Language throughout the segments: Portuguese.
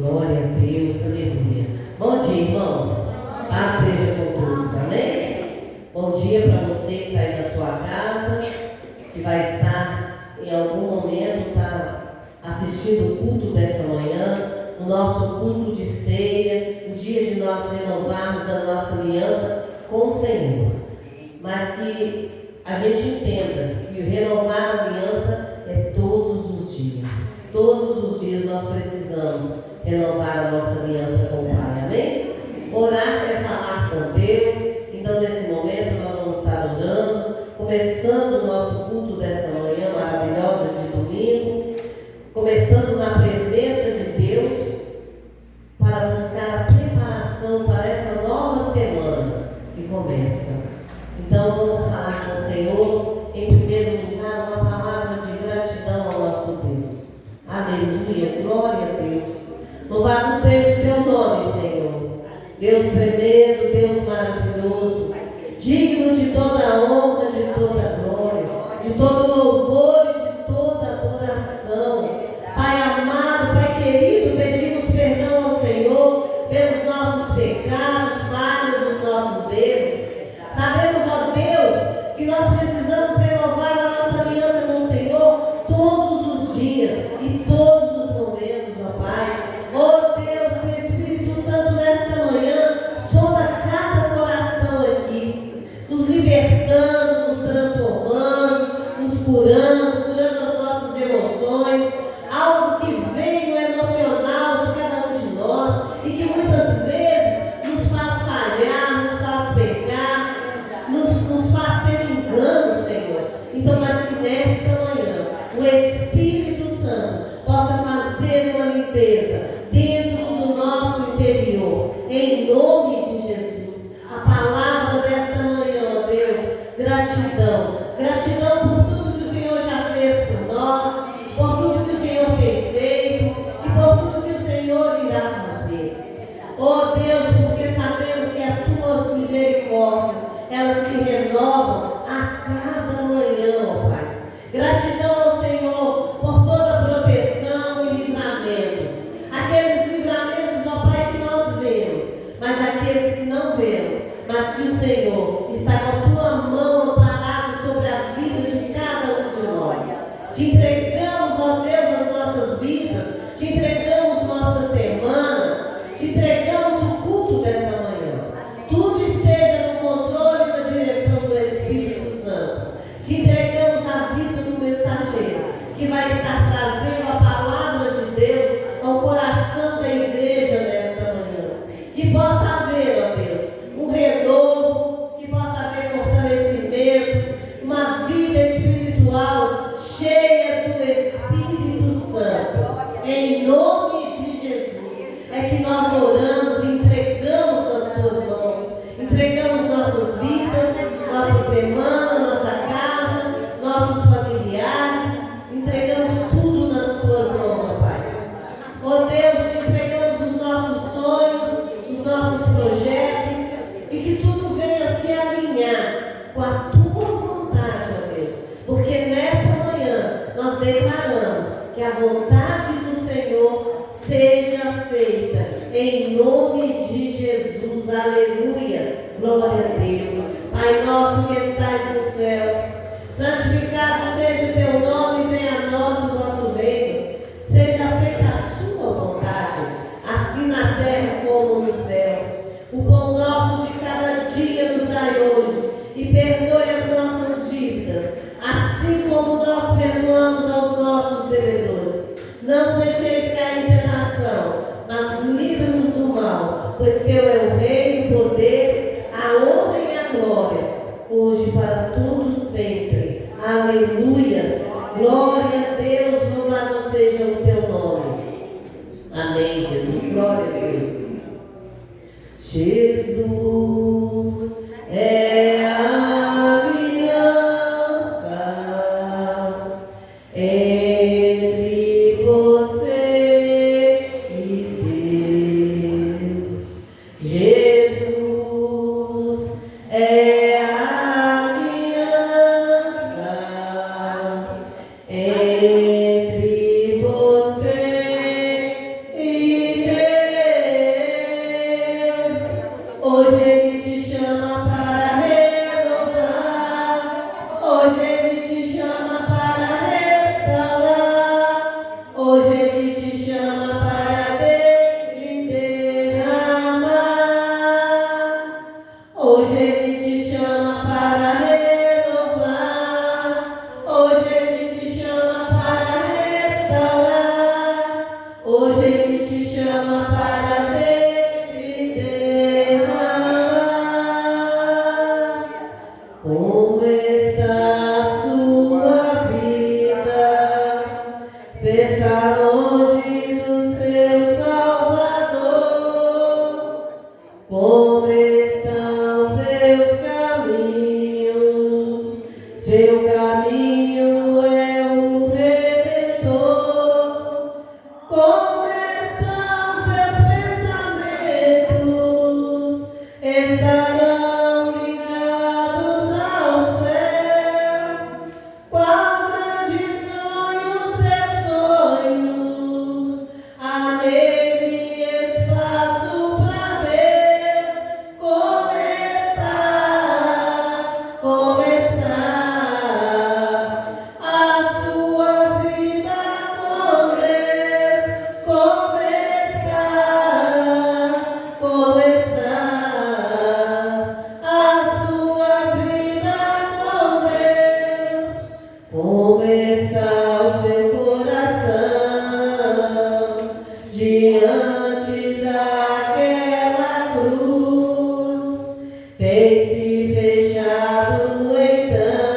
Glória a Deus, aleluia. Bom dia, irmãos. Paz seja com todos, amém? Bom dia para você que está aí na sua casa, que vai estar em algum momento assistindo o culto dessa manhã, o nosso culto de ceia, o dia de nós renovarmos a nossa aliança com o Senhor. Mas que a gente entenda que renovar a aliança é todos os dias. Todos os dias nós precisamos renovar a nossa aliança com o Pai, amém? Orar é falar com Deus. Então nesse momento nós vamos estar orando, começando o nosso culto dessa manhã maravilhosa de domingo, começando na presença de Deus, para buscar a preparação para essa nova semana que começa. Então vamos falar com o Senhor, em primeiro lugar, uma palavra de gratidão ao nosso Deus. Aleluia, glória a Deus. Louvado seja o teu nome, Senhor. Deus tremendo, Deus maravilhoso, digno de toda a honra, de toda a glória, de todo louvor e de toda adoração. Pai amado, Pai querido, pedimos perdão ao Senhor pelos nossos pecados, falhas, os nossos erros. Sabemos, ó Deus, que nós precisamos renovar a nossa aliança com o Senhor todos os dias e todos os momentos, ó Pai. Ó Deus, que o Espírito Santo nesta manhã sonda cada coração aqui, nos libertando, nos transformando, nos curando, curando as nossas emoções, algo que vem no emocional de cada um de nós e que muitas vezes nos faz falhar, nos faz pecar, nos faz ter engano, Senhor. Então, mas que nesta manhã o Espírito Santo possa fazer uma limpeza dentro do nosso interior, em nome de Jesus. A palavra desta manhã, ó Deus, gratidão. Gratidão por tudo que o Senhor já fez por nós, por tudo que o Senhor tem feito e por tudo que o Senhor irá fazer. Ó Deus, porque sabemos que as tuas misericórdias, elas se renovam a cada manhã, ó Pai. Gratidão ao Senhor por toda a proteção e livramentos. Aqueles livramentos, ó Pai, que nós vemos, mas aqueles que não vemos, mas que o Senhor está com a tua mão amparada sobre a vida de cada um de nós. Te entregamos, ó Deus, as nossas vidas, te entregamos nossa semana, te entregamos o culto dessa manhã. Tudo esteja no controle da direção do Espírito Santo. Te entregamos a vida do mensageiro, que vai estar trazendo a palavra de Deus ao coração da igreja nesta manhã. Que possa haver, ó Deus, um renovo, que possa haver fortalecimento, uma vida espiritual cheia do Espírito Santo. Em nome de Jesus, é que nós oramos e entregamos as tuas mãos, entregamos nossas vidas, nossa semana, nossa casa, nossos familiares, entregamos tudo nas tuas mãos, ó Pai. Ó Deus, te entregamos os nossos sonhos, os nossos projetos, e que tudo venha se alinhar com a tua vontade, ó Deus, porque nessa manhã nós declaramos que a vontade do Senhor seja feita, em nome de Jesus, aleluia, glória a Deus. Pai nosso que estais nos céus, santificado seja o teu nome, venha a nós o vosso reino, seja feita a sua vontade, assim na terra como nos céus. O pão nosso de cada dia nos dai hoje, e perdoe as nossas dívidas, assim como nós perdoamos aos nossos devedores. Não nos deixeis cair em tentação, mas livra-nos do mal, pois teu é o reino, o poder, a honra e a glória, hoje para todos sempre. Aleluias. Glória a Deus, louvado seja o teu nome. Amém, Jesus. Glória a Deus. Jesus é a aliança entre você e Deus. Jesus é a aliança entre você está longe do seu Salvador, como estão seus caminhos, seu caminho é o Redentor, como estão seus pensamentos, estarão ligados ao céu, qual grande sonho seus sonhos, há nele espaço para Deus, como está a sua vida com Deus, como está a sua vida com Deus, como está o seu coração diante daquela cruz? Tem se fechado então,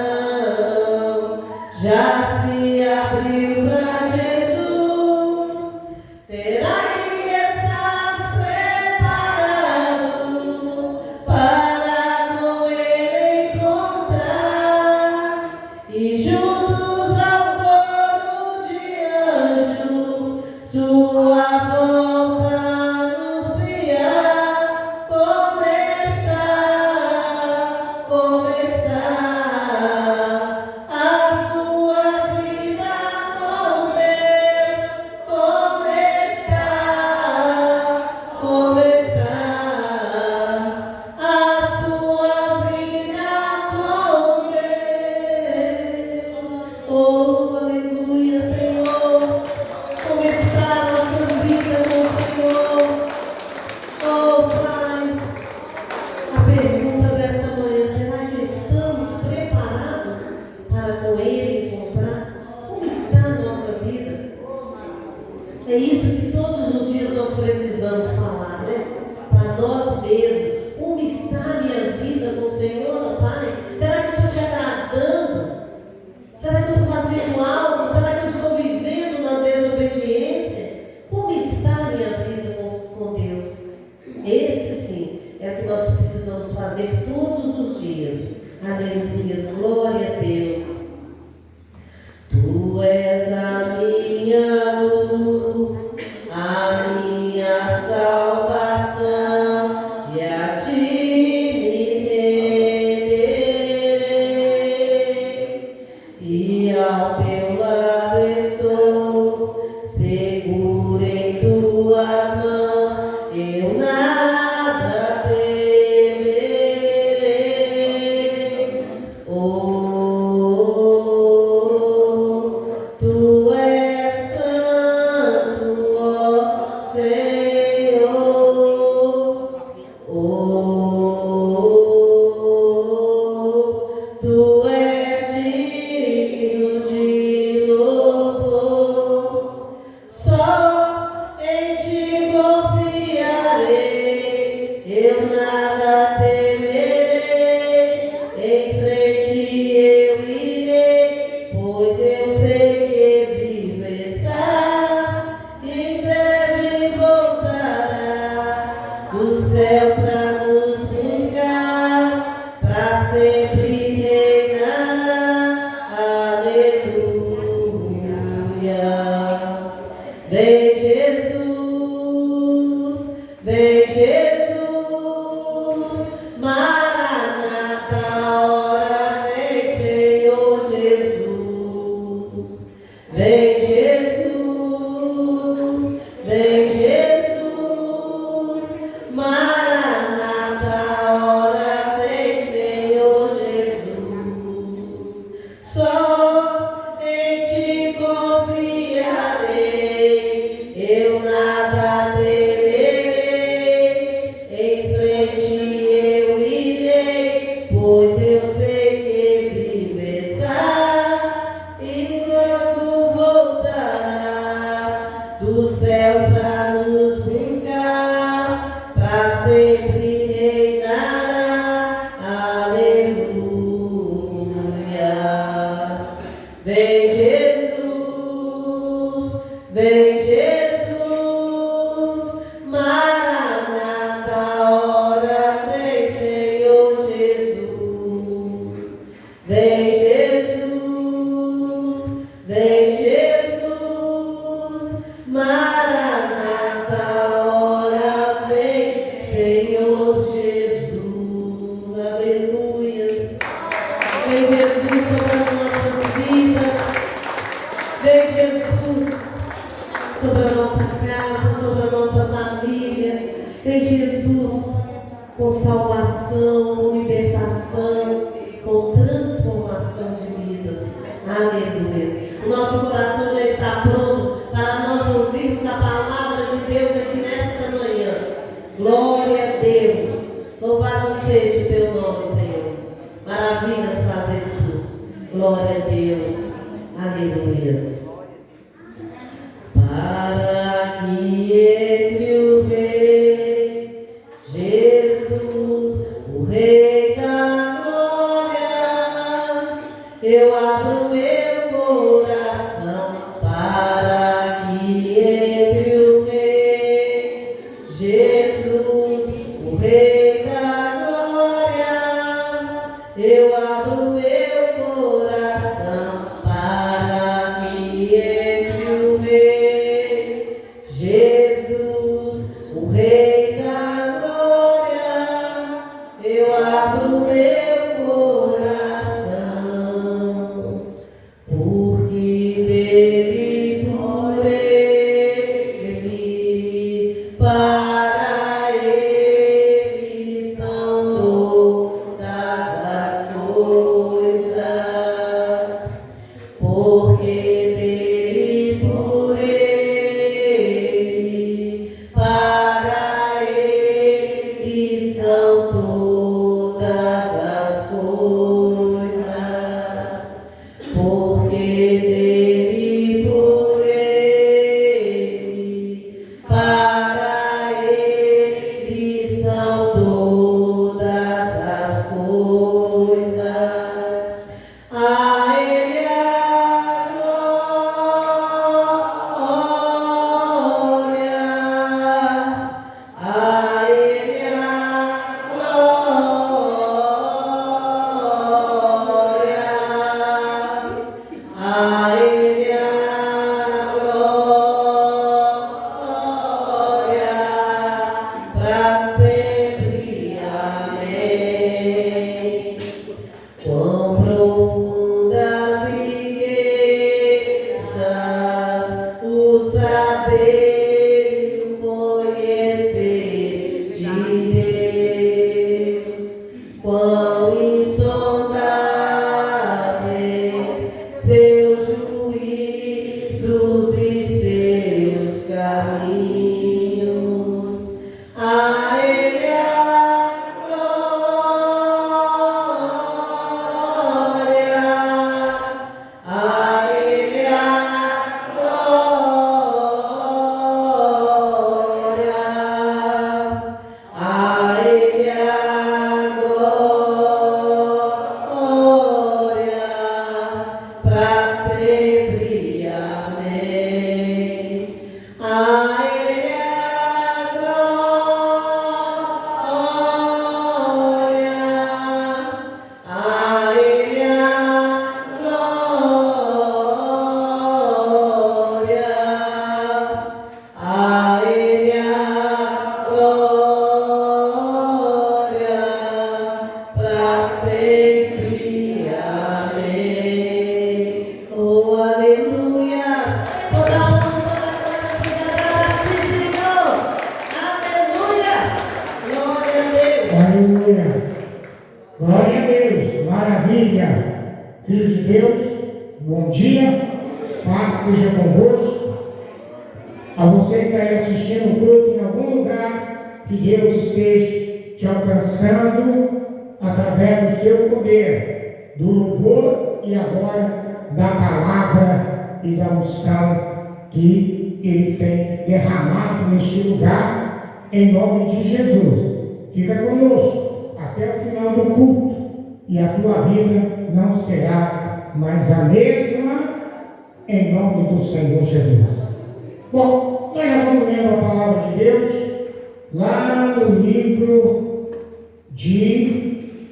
já se abriu para Jesus. Será que estás preparado para com ele encontrar e juntos ao coro de anjos sua volta anunciar? Como está a sua vida com Deus? Como está a sua vida com Deus? Oh, aleluia, Senhor. Como está a nossa vida com o Senhor? Oh, Pai, a pergunta dessa manhã: será que estamos preparados para com Ele encontrar? Como está a nossa vida? É isso que todos os dias nós precisamos falar, né? Para nós mesmos. Como está a minha vida com o Senhor, ó Pai? Será que eu estou te agradando? Será que eu estou fazendo algo? Será que eu estou vivendo na desobediência? Como está a minha vida com Deus? Esse sim é o que nós precisamos fazer todos os dias. Aleluia, glória a Deus. Tu és a minha luz, a minha salvação, e a ti me renderei, e ao teu lado estou, seguro em tuas mãos, eu nada temerei. Tu és santo, ó Senhor. Tu és digno de louvor. Só em ti confiarei, eu nada temerei, em frente eu irei, pois eu sei que vivo estás, em breve voltará do céu pra nos buscar, pra sempre reinará. Aleluia. Vem Jesus, Maranata, hora vem, Senhor Jesus. Vem Jesus, Maranata, hora vem, Senhor Jesus. Só em ti confiarei, eu nada temerei, em frente eu irei, pois eu sei que vivo está, e logo voltará do céu pra nos buscar, pra sempre reinará. Aleluia. Vem Jesus, Vem Jesus, Maranata, hora vem Senhor Jesus. Vem Jesus, vem Jesus, Maranata, hora vem Senhor Jesus. Aleluia. Vem Jesus sobre as nossas vidas. Vem Jesus sobre a nossa casa, sobre a nossa família. Vem Jesus com salvação, com libertação, com transformação de vidas. Aleluia. O nosso coração já está pronto para nós ouvirmos a palavra de Deus aqui nesta manhã. Glória a Deus. Louvado seja o teu nome, Senhor. Maravilhas fazes tu. Glória a Deus. Aleluia. Para que entre o Rei Jesus, o Rei da glória, eu abro meu coração para que entre o Rei Jesus, o Rei da glória, eu abro meu coração para que entre o Rei Jesus, o Rei da glória, eu abro meu coração, porque dele, por ele, para ele são todas as coisas, porque dele, por ele, para ele são todas as coisas, porque dele, por ele, para ele são todas as coisas. A Ele a glória, a Ele a glória, a Ele a glória, para sempre. Amém. Quão profundas riquezas o saber e o conhecer de Deus, quão insondáveis seus juízos e seus caminhos. A Ele a glória, a Ele a glória, a Ele a glória, para sempre. Amém. A Ele a glória, a Ele a glória, a Ele a glória, para sempre. Amém. Oh, aleluia. Toda honra, toda glória seja dada a ti, Senhor. Aleluia. Glória a Deus. Aleluia. Glória a Deus. Maravilha. Filhos de Deus, bom dia. Paz seja convosco. A você que está aí assistindo o culto em algum lugar, que Deus esteja te alcançando através do seu poder, do louvor e agora da palavra e da unção que Ele tem derramado neste lugar, em nome de Jesus. Fica conosco até o final do culto e a tua vida não será mais a mesma, em nome do Senhor Jesus. Bom, nós já vamos lendo a palavra de Deus lá no livro de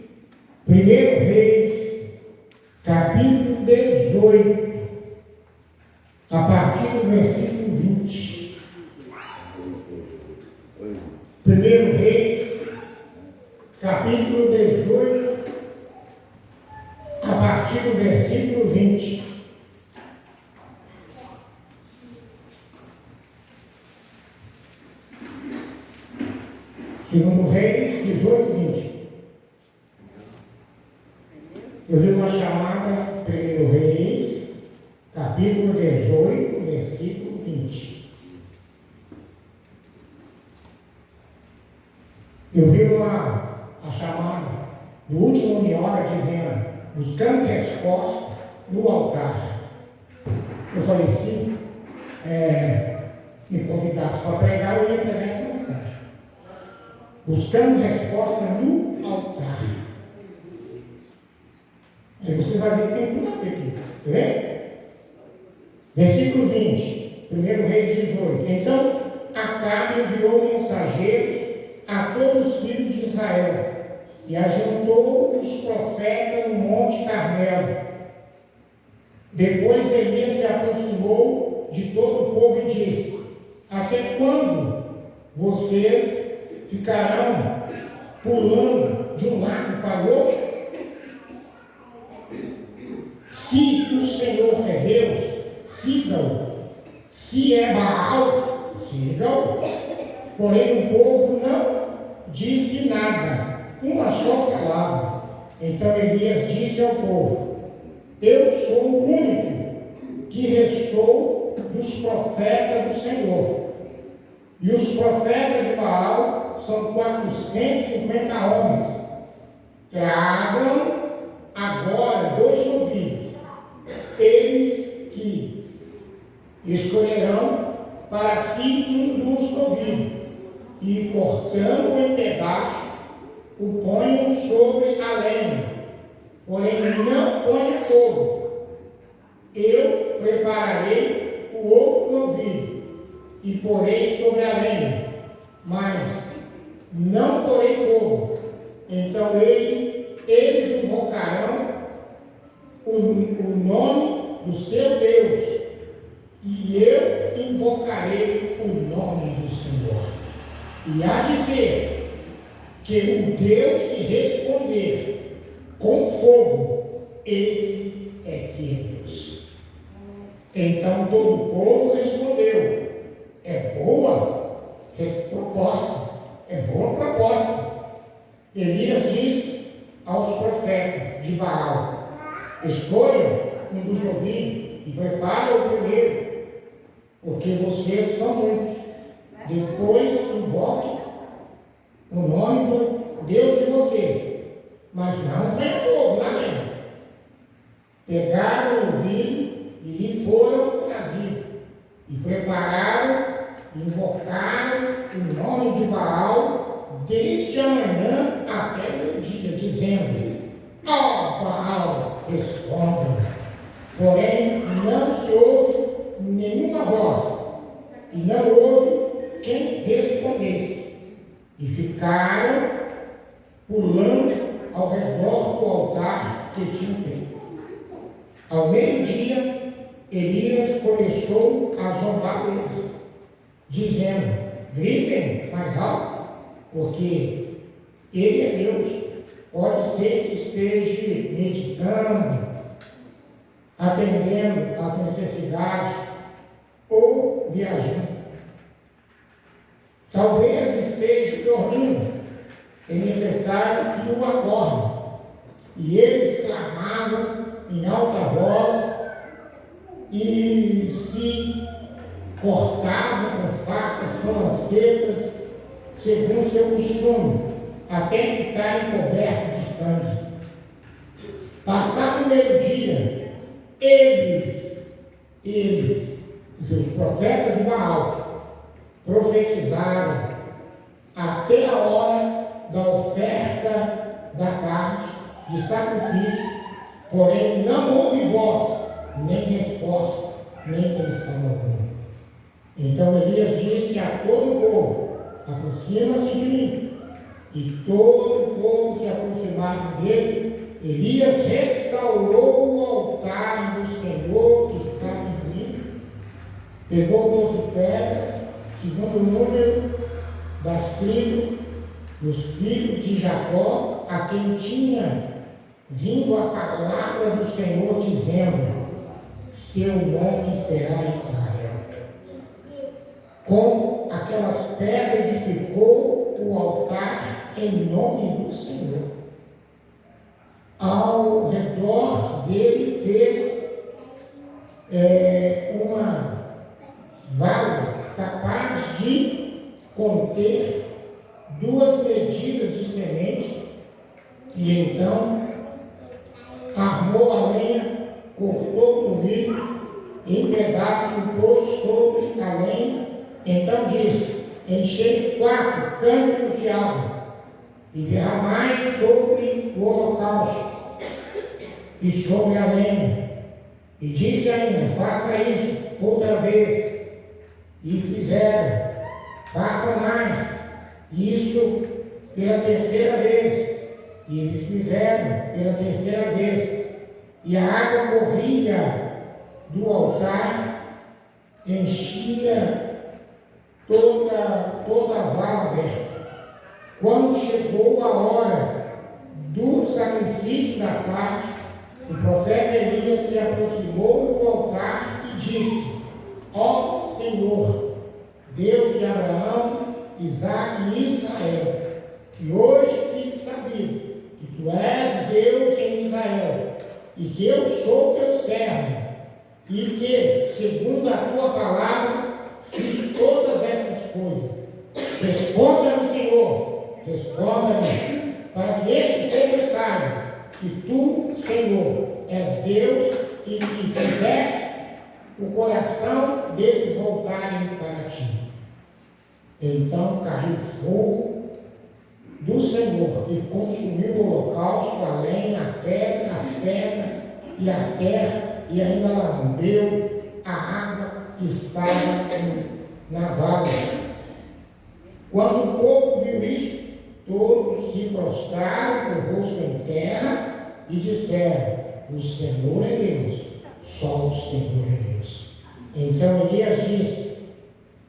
1 Reis, capítulo 18, a partir do versículo 20. 1 Reis, capítulo 18, a partir do versículo 20. Segundo Reis 18, 20. Eu vi uma chamada 1 Reis, capítulo 18, versículo 20. Eu vi a chamada do último hora dizendo, buscando resposta no altar. Eu falei, se me convidasse para pregar, eu ia pregar essa mensagem. Buscando resposta no altar. Aí você vai ver que tem tudo a ver aqui. Tá vendo? Versículo 20, 1 Reis 18. Então, Acabe enviou mensageiros a todos os filhos de Israel e ajuntou os profetas no Monte Carmelo. Depois Elias se aproximou de todo o povo e disse: até quando vocês ficarão pulando de um lado para o outro? Se o Senhor é Deus, sigam. Se é Baal, sigam. Porém o povo não disse nada, uma só palavra. Então Elias disse ao povo: eu sou o único que restou dos profetas do Senhor. E os profetas de Baal são 450 homens. Tragam agora 2 novilhos, eles que escolherão para si um dos novilhos, e cortando-o em pedaços, o ponham sobre a lenha, porém não ponha fogo. Eu prepararei o outro novilho e porei sobre a lenha, mas não porei fogo. Então eles invocarão o nome do seu Deus, e eu invocarei o nome do Senhor. E há de ser que o Deus que responder com fogo, esse é que é Deus. Então todo o povo respondeu: é boa proposta, é boa proposta. Elias disse aos profetas de Baal: escolham um dos novilhos e preparem o primeiro, porque vocês são muitos. Depois invoquem o nome do Deus de vocês, mas não tem fogo na lenha. Pegaram o novilho e lhe foram trazidos, e prepararam, invocaram o nome de Baal desde a manhã até o dia, dizendo: ó Baal, responda. Porém, não se ouve nenhuma voz, e não houve quem respondesse. E ficaram pulando ao redor do altar que tinham feito. Ao meio-dia, Elias começou a zombar deles, dizendo: gritem mais alto, porque ele é Deus. Pode ser que esteja meditando, atendendo às necessidades ou viajando. Talvez esteja dormindo. É necessário que o acorde. E eles clamavam em alta voz e se cortavam com facas, com lancetas, segundo seu costume, até ficarem cobertos de sangue. Passado o meio-dia, eles, os profetas de Baal, profetizaram até a hora da oferta da carne de sacrifício, porém não houve voz, nem resposta, nem intenção alguma. Então Elias disse a todo o povo: aproxima-se de mim. E todo o povo se aproximava dele. Elias restaurou o altar do Senhor que estava em mim. Pegou 12 pedras, segundo o número das tribos dos filhos de Jacó, a quem tinha vindo a palavra do Senhor, dizendo: seu nome será Israel. Com aquelas pedras edificou o altar em nome do Senhor. Ao redor dele fez uma vala capaz de conter 2 medidas de semente, e então armou a lenha, cortou o vidro em pedaços e pôs sobre a lenha. Então disse: enchei 4 cântaro de água e derramai sobre o holocausto e sobre a lenha. E disse ainda: faça isso outra vez. E fizeram. Faça mais. Isso pela terceira vez. E eles fizeram pela terceira vez. E a água corria do altar, enchia toda a vala aberta. Quando chegou a hora do sacrifício da tarde, o profeta Elias se aproximou do altar e disse: ó Senhor, Deus de Abraão, Isaque e Israel, que hoje fique sabido que tu és Deus em Israel, e que eu sou teu servo, e que, segundo a tua palavra, fiz todas essas coisas. Responda-me, Senhor, responda-me, para que este povo saiba que tu, Senhor, és Deus e que fizeste o coração deles voltarem para ti. Então caiu fogo do Senhor e consumiu o holocausto, a lenha, a pedra, as pedras e a terra, e ainda lambeu a água que estava na vala. Quando o povo viu isso, todos se prostraram com o rosto em terra e disseram: o Senhor é Deus, só o Senhor é Deus. Então Elias disse: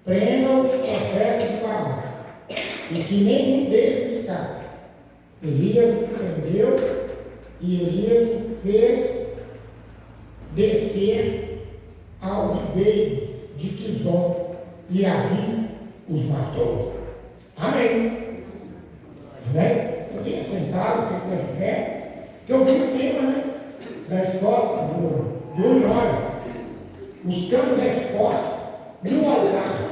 prendam os profetas de Baal, e que nenhum deles escape. Elias o prendeu, e Elias o fez descer ao ribeiro de Quizon, e ali os matou. Amém. Amém? Eu ia sentado, você pode de pé, que eu vi o tema, né? Da escola do Uniório, buscando resposta no altar.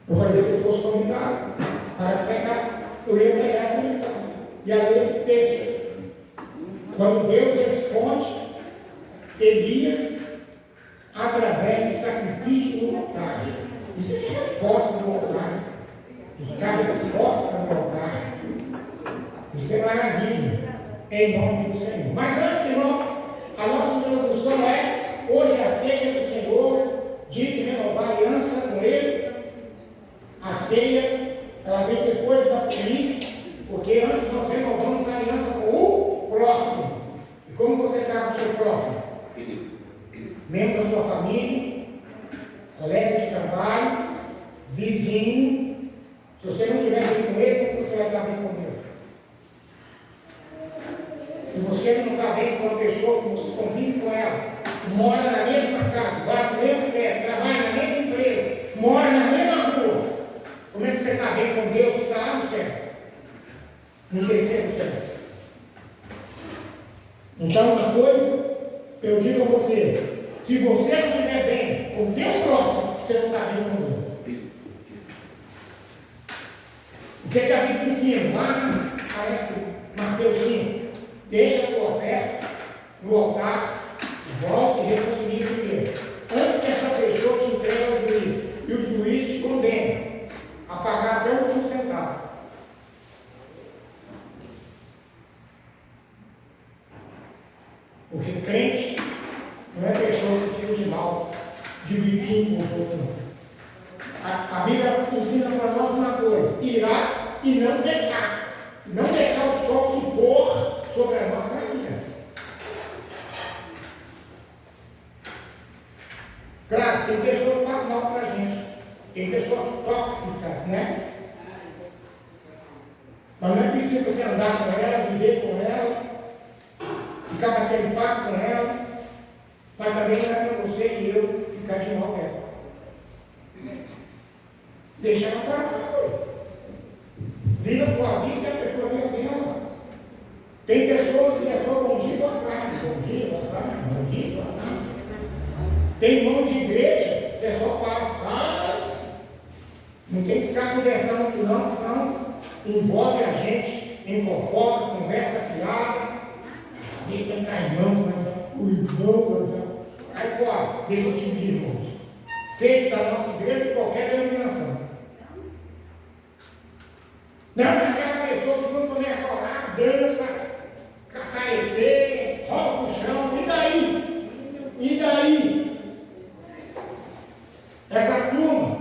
Eu falei: se eu fosse convidado para pregar, eu ia pregar essa mensagem, ia ler esse texto. Quando Deus responde Elias através do sacrifício no altar. Isso é resposta no altar. Buscar resposta no altar. Isso é maravilha, em nome do Senhor. Mas antes, irmão, a nossa introdução é: hoje a ceia do Senhor, dia de renovar a aliança com Ele. A ceia, ela vem depois da polícia, porque antes nós renovamos a aliança com o próximo. E como você está com o seu próximo? Membro da sua família, colega de trabalho, vizinho. Se você não estiver bem com ele, como você vai estar bem com Deus? Se você não está bem com uma pessoa que você convive com ela, mora na mesma casa, vai no mesmo pé, trabalha na mesma empresa, mora na mesma rua, como é que você está bem com Deus que está lá no céu? No terceiro céu. Então, uma coisa eu digo a você: se você não estiver bem com o teu próximo, você não está bem com Deus. O que a Bíblia ensina? Lá parece Mateus 5. Deixa a tua oferta no altar, volta e reconcilia com Deus. Antes que essa pessoa te entregue ao juiz, e o juiz te condena a pagar até o último centavo. Porque crente não é pessoa que tira de mal de fogo. A Bíblia ensina para nós uma coisa: irar e não pecar. Não deixar o sol se pôr sobre a nossa vida. Claro, tem pessoas que fazem mal para a gente. Tem pessoas tóxicas, né? Mas não é preciso você andar com ela, viver com ela, ficar batendo papo com ela, mas também não é para você e eu ficar de mal dela. Deixa ela para lá. Viva a tua vida e a pessoa viva dela. Tem pessoas que é só bom dia, boa tarde, bom dia, boa tarde, bom dia, boa tarde. Tem irmão de igreja que é só paz. Não tem que ficar conversando muito não. Envolve a gente em fofoca, conversa fiada. E tem que irmão, o irmão, aí fora, desse tipo de irmãos. Feito da nossa igreja de qualquer denominação. Não é aquela pessoa que quando começa a orar, dança, cacareteia, rola no chão, e daí? E daí? Essa turma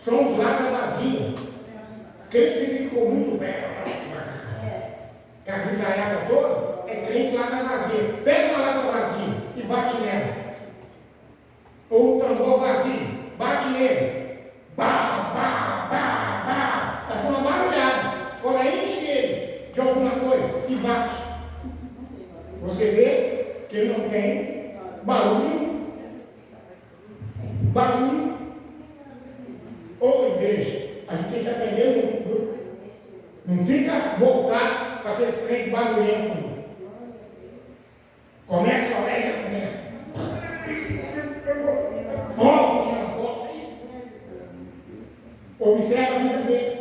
são os lados vazios. Aqueles que ficam muito bem, a gritaiada toda, é crente lata vazia. Pega uma lata vazia e bate nela. Ou um tambor vazio, bate nele. Bá, bá, bá, bá. Essa é uma barulhada. Agora enche ele de alguma coisa e bate. Você vê que ele não tem barulho. Barulho. Ô igreja, a gente tem que aprender muito. Não fica voltado para aqueles crentes barulhentos. Começa a orar e já começa. Observa a vida deles.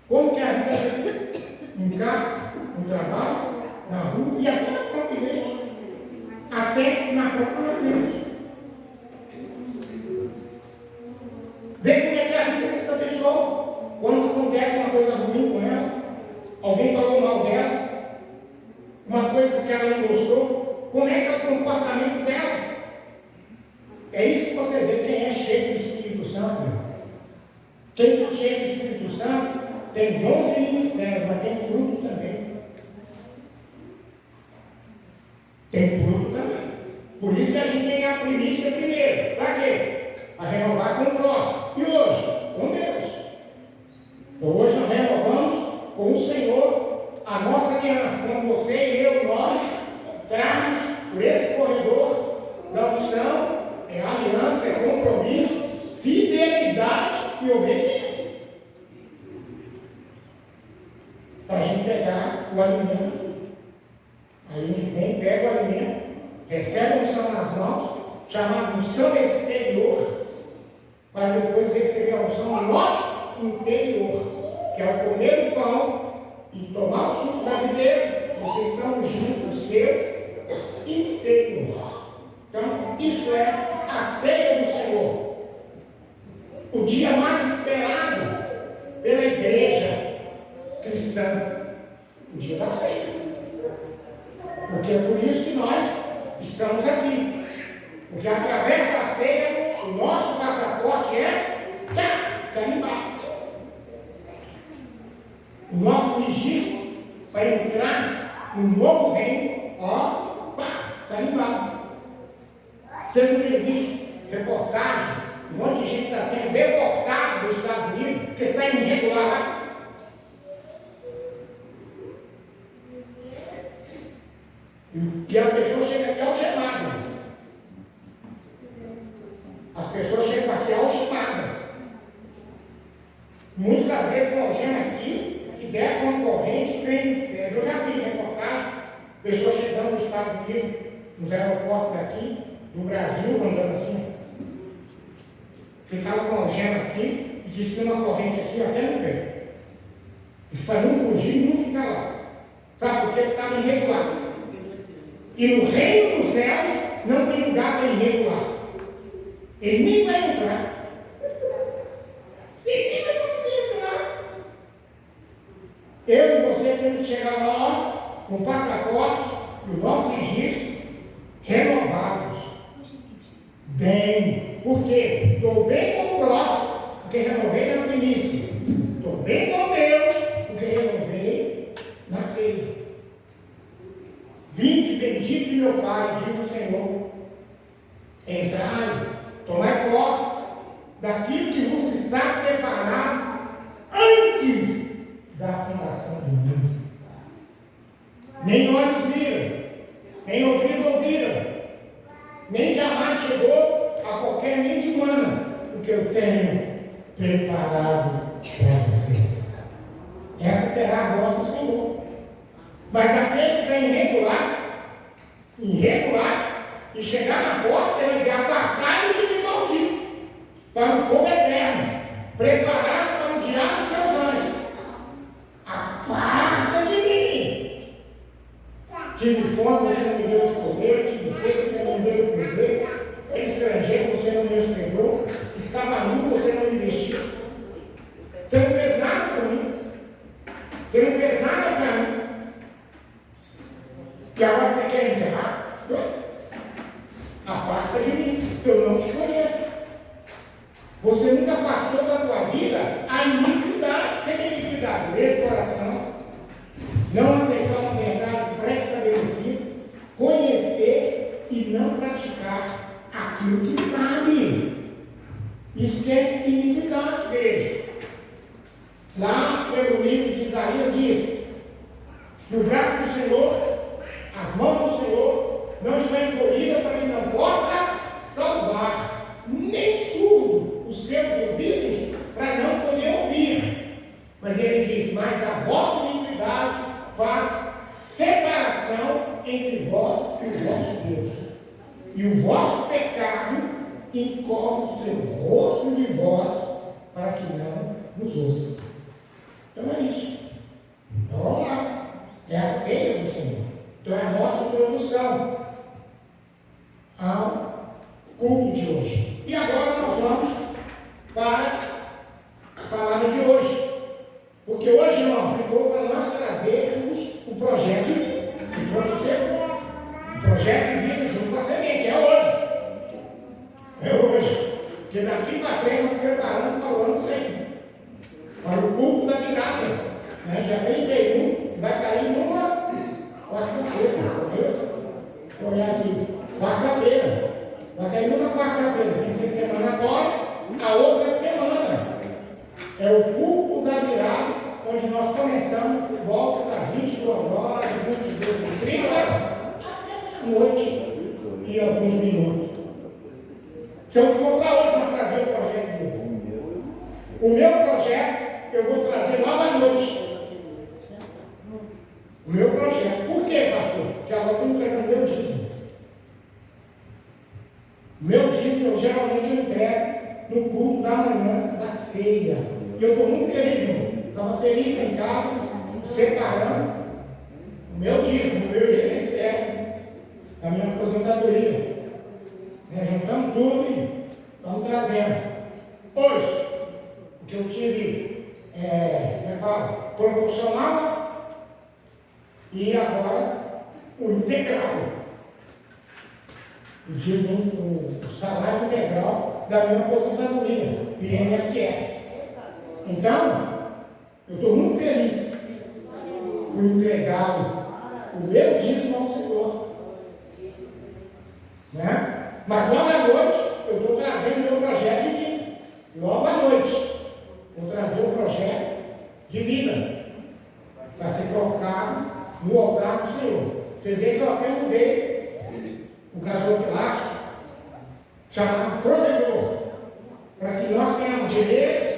Como que é a vida deles? Em casa, no trabalho, na rua e até na própria igreja. Até na própria igreja. Vê como é que é a vida dessa pessoa. Quando acontece uma coisa ruim com ela, alguém falou mal dela, uma coisa que ela não gostou, como é que é o comportamento dela? É isso que você vê quem é cheio do Espírito Santo. Quem é cheio do Espírito Santo tem dons e ministérios, mas tem fruto também. Tem fruto também. Por isso que a gente tem a primícia primeiro. Para quê? Para renovar com o próximo. E hoje? Com Deus. Então hoje nós renovamos com o Senhor a nossa aliança. Quando você e eu, nós entrarmos por esse corredor da unção, é aliança, é compromisso, fidelidade e obediência. Para a gente pegar o alimento. Aí a gente vem, pega o alimento, recebe a unção nas mãos, chamada unção exterior, para depois receber a unção no nosso interior, que é o comer o pão e tomar o suco da videira. Vocês estão juntos no seu interior. Então, isso é a ceia do Senhor. O dia mais esperado pela igreja cristã. O dia da ceia. Porque é por isso que nós estamos aqui. Porque através da ceia, o nosso passaporte é carimbar. O nosso registro para entrar no novo reino, carimbado. Vocês não têm visto reportagem? Um monte de gente está sendo deportado dos Estados Unidos porque está irregular lá. E a pessoa chega aqui algemada. As pessoas chegam aqui algemadas. Muitas das vezes uma algema aqui, que desce uma corrente, prende os pés. Eu já vi reportagem, pessoas chegando nos Estados Unidos, nos aeroportos daqui, no Brasil, andando assim. Ficava com a algema aqui e disse que uma corrente aqui até no pé. Isso para não fugir e não ficar lá. Sabe por quê? Estava irregular. E no reino dos céus não tem lugar para irregular. Ele nem vai entrar. Ele nem vai conseguir entrar. Eu e você temos que chegar lá com o passaporte e o nosso registro renovados. Bem. renovei. Por quê? Estou bem com o próximo, porque renovei na primícia. Estou bem com Deus, porque renovei na ceia. Vinde bendito meu Pai, diz o Senhor. Entrai, tomai posse daquilo que vos está preparado antes da fundação do mundo. Nem olhos viram, nem ouvido ouviram, nem jamais chegou a qualquer mente humana o que eu tenho preparado para vocês. Essa será a glória do Senhor. Mas aquele que vem irregular, e chegar na porta, ele vai dizer: apartai-o de mim, maldito, para o fogo eterno, preparado para o diabo e seus anjos. Aparta de mim. Tive fome, você não me deu de comer, tive sede, você não me deu de beber, era estrangeiro, você não me hospedou, estava nu, você não me vestiu. Você não fez nada por mim. Você não fez nada para mim. E agora você quer entrar? Afasta de mim, eu não te conheço. Você nunca passou da tua vida a iniquidade. O que é iniquidade? Ler o coração, não aceitar uma verdade pré-estabelecida, conhecer e não praticar aquilo que sabe. Isso que é iniquidade, veja. Lá pelo livro de Isaías diz que o braço do Senhor, as mãos do Senhor, não está encolhida para que não possa salvar, nem surdo os seus ouvidos para não poder ouvir. Mas ele diz: mas a vossa iniquidade faz separação entre vós e o vosso Deus, e o vosso pecado encobre o seu rosto de vós para que não nos ouça. Então é isso. Então vamos lá. É a ceia do Senhor. Então é a nossa introdução ao culto de hoje. E agora nós vamos para a palavra de hoje. Porque hoje, irmão, ficou para nós trazermos o projeto de vida. Ficou sossego? O projeto de vida junto com a semente. É hoje. É hoje. Porque daqui para frente nós preparando para o ano seguinte. Para o culto da virada. Né? Dia 31 vai cair numa quarta-feira. Vou olhar aqui. Quarta-feira. Vai cair numa quarta-feira. Sem ser semana agora, a outra semana. É o culto da virada, onde nós começamos por volta das 22 horas, 22h30, até meia-noite e alguns minutos. Então ficou para hoje nós trazer o projeto de hoje. O meu projeto eu vou trazer logo à noite. O meu projeto. Por quê, pastor? Porque agora eu estou entregando meu dízimo. Meu dízimo eu geralmente entrego no culto da manhã da ceia. E eu estou muito feliz, irmão. Estava feliz lá em casa, separando o meu dízimo, o meu INSS, a minha aposentadoria. Juntamos tudo e estamos trazendo. Hoje, o que eu tive, proporcional e agora o integral. O salário integral da minha aposentadoria, o INSS. Então, eu estou muito feliz por entregar o meu dízimo ao Senhor. Né? Mas logo à noite, eu estou trazendo o meu projeto de vida. Logo à noite, vou trazer o projeto de vida para ser colocado no altar do Senhor. Vocês veem que eu apenas dei o gasofilaço chamado provedor, para que nós tenhamos o mês,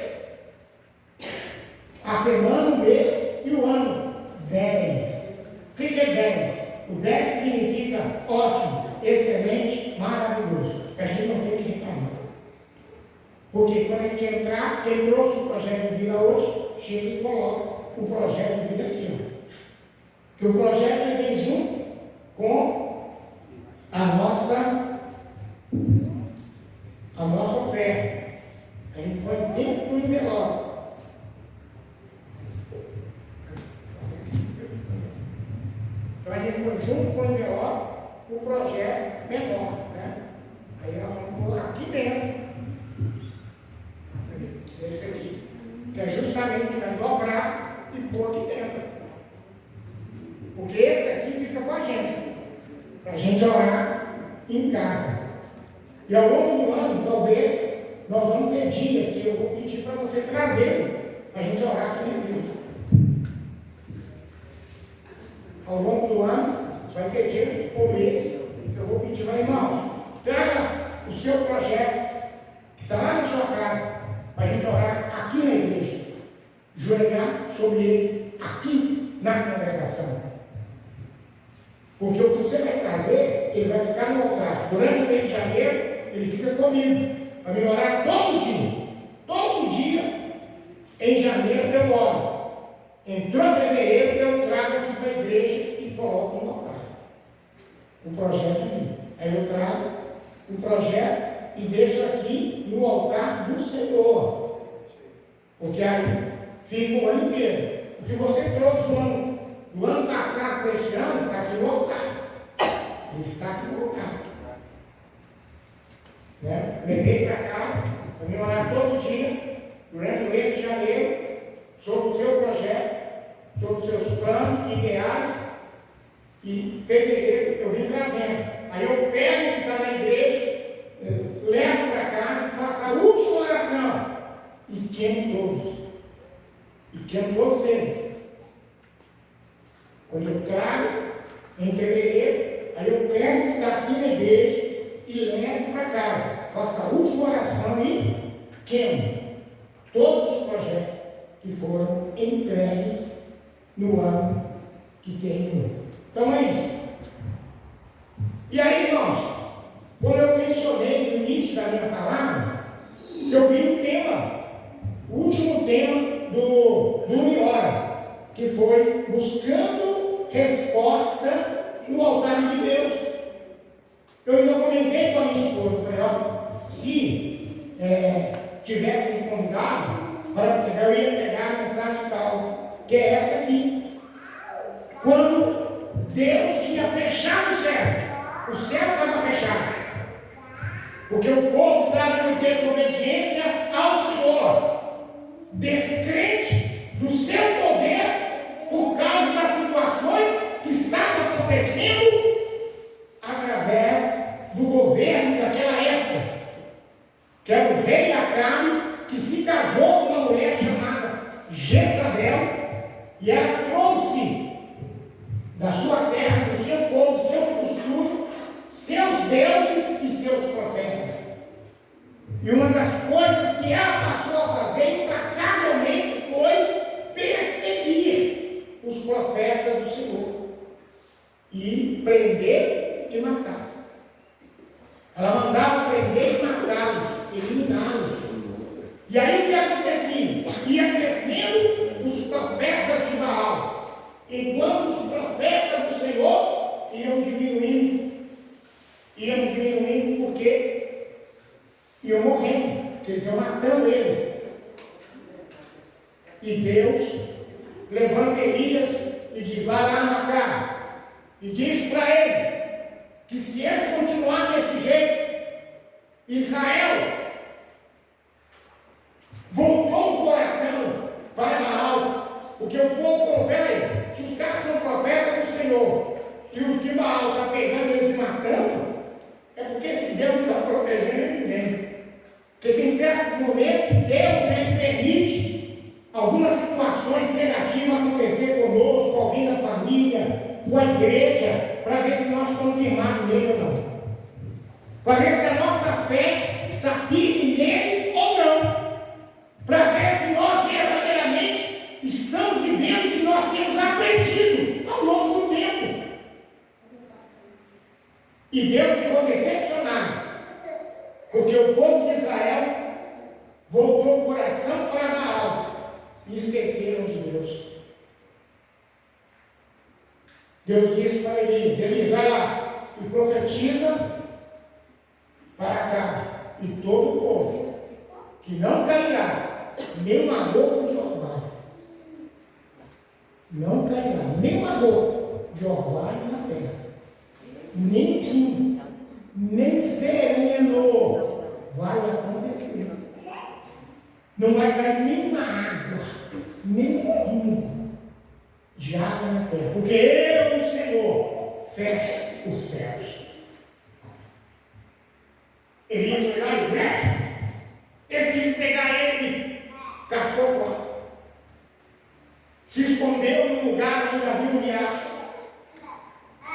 a semana, o mês e o ano. 10. O que é 10? O 10 significa ótimo, excelente, maravilhoso. A gente não tem que reclamar. Porque quando a gente entrar, quem trouxe o projeto de vida hoje, chega e coloca o projeto de vida aqui. Que o projeto ele vem junto com a nossa oferta. A gente põe dentro do envelope. Então a gente põe junto com o envelope o projeto menor. Né? Aí nós vamos pôr aqui dentro gente orar em casa. E ao longo do ano, talvez, nós vamos ter dias que eu vou pedir para você trazer para a gente orar aqui na igreja. Ao longo do ano, vai ter dia ou mês, eu vou pedir para irmãos, traga o seu projeto, que está lá na sua casa, para a gente orar aqui na igreja. Joelhar sobre ele aqui na congregação. Porque o que você vai trazer, ele vai ficar no altar. Durante o mês de janeiro, ele fica comigo. Para me orar todo dia. Todo dia, em janeiro, eu oro. Entrou fevereiro, eu trago aqui para a igreja e coloco no altar. O projeto aqui. Aí eu trago o projeto e deixo aqui no altar do Senhor. Porque aí fica o ano inteiro. O que você trouxe do ano passado para este ano, está aqui no altar. Ele está aqui no altar. Né? Levei para casa, para me orar todo dia, durante o mês de janeiro, sobre o seu projeto, sobre os seus planos, ideais, e fevereiro eu vim trazendo. Aí eu pego o que está na igreja, levo para casa e faço a última oração e queimo todos. E queimo todos eles. Quando eu trago, em fevereiro, aí eu pego o que está aqui na igreja e levo para casa. Faço a última oração e queimo todos os projetos que foram entregues no ano que terminou. Então é isso. E aí, irmãos, quando eu mencionei no início da minha palavra, eu vi o tema, o último tema do Uniora, que foi buscando resposta no altar de Deus. Eu ainda comentei com a minha esposa, falei, ó, se tivesse me convidado, eu ia pegar a mensagem tal, que é essa aqui. Quando Deus tinha fechado o céu estava fechado. Porque o povo estava em desobediência ao Senhor, descrente do seu poder, por causa das situações que estavam acontecendo através do governo daquela época, que era o rei Acabe, que se casou com uma mulher chamada Jezabel, e ela trouxe da sua terra, do seu povo, seus costumes, seus deuses e seus profetas. E uma das coisas que ela passou a fazer implacavelmente foi perseguir os profetas do Senhor e prender e matar. Ela mandava prender e matá-los, eliminá-los. E aí o que acontecia? Ia crescendo os profetas de Baal, enquanto os profetas do Senhor iam diminuindo porque iam morrendo, porque eles iam matando eles. E Deus levanta Elias e diz, vai lá no Acabe, e diz para ele que se eles continuarem desse jeito, Israel voltou o coração para Baal, porque o povo falou, peraí, se os caras são profetas do Senhor, e os de Baal estão pegando eles e matando, é porque esse Deus não está protegendo ninguém. Porque tem certos momentos que Deus ele permite algumas situações negativas acontecer conosco, alguém na família, com a igreja, para ver se nós estamos firmados nele ou não. Para ver se a nossa fé está firme nele ou não. Para ver se nós verdadeiramente estamos vivendo o que nós temos aprendido ao longo do tempo. E Deus ficou decepcionado, porque o povo de Israel voltou o coração para Baal e esqueceram de Deus. Deus disse para ele vai lá e profetiza para cá, e todo o povo, que não cairá nenhuma gota de orvalho. Não cairá nenhuma gota de orvalho na terra. Nem vinho, nem sereno vai acontecer. Não vai cair nenhuma água, nem vinho de água na terra. Porque eu, o Senhor, fecho os céus. Elias foi lá e esse quis pegar ele e cascou fora. Se escondeu no lugar onde havia um riacho.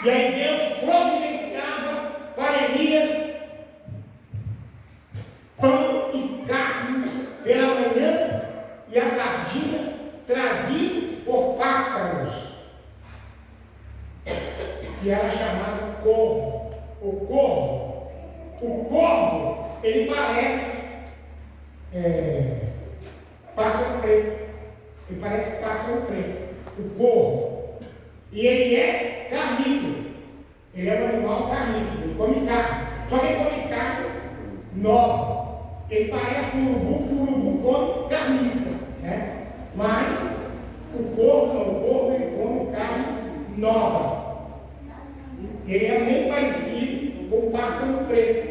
E aí Deus providenciava para Elias pão e carne pela manhã e a tardinha trazido por pássaros. E era chamado corvo. O corvo, ele parece pássaro preto. Ele parece pássaro preto. O corvo. E ele é carnívoro. Ele é um animal carnívoro. Ele come carne. Só que ele come carne nova. Ele parece com o urubu, que o urubu come carniça. Né? Mas o corvo ele come carne nova. Ele é bem parecido com o pássaro preto.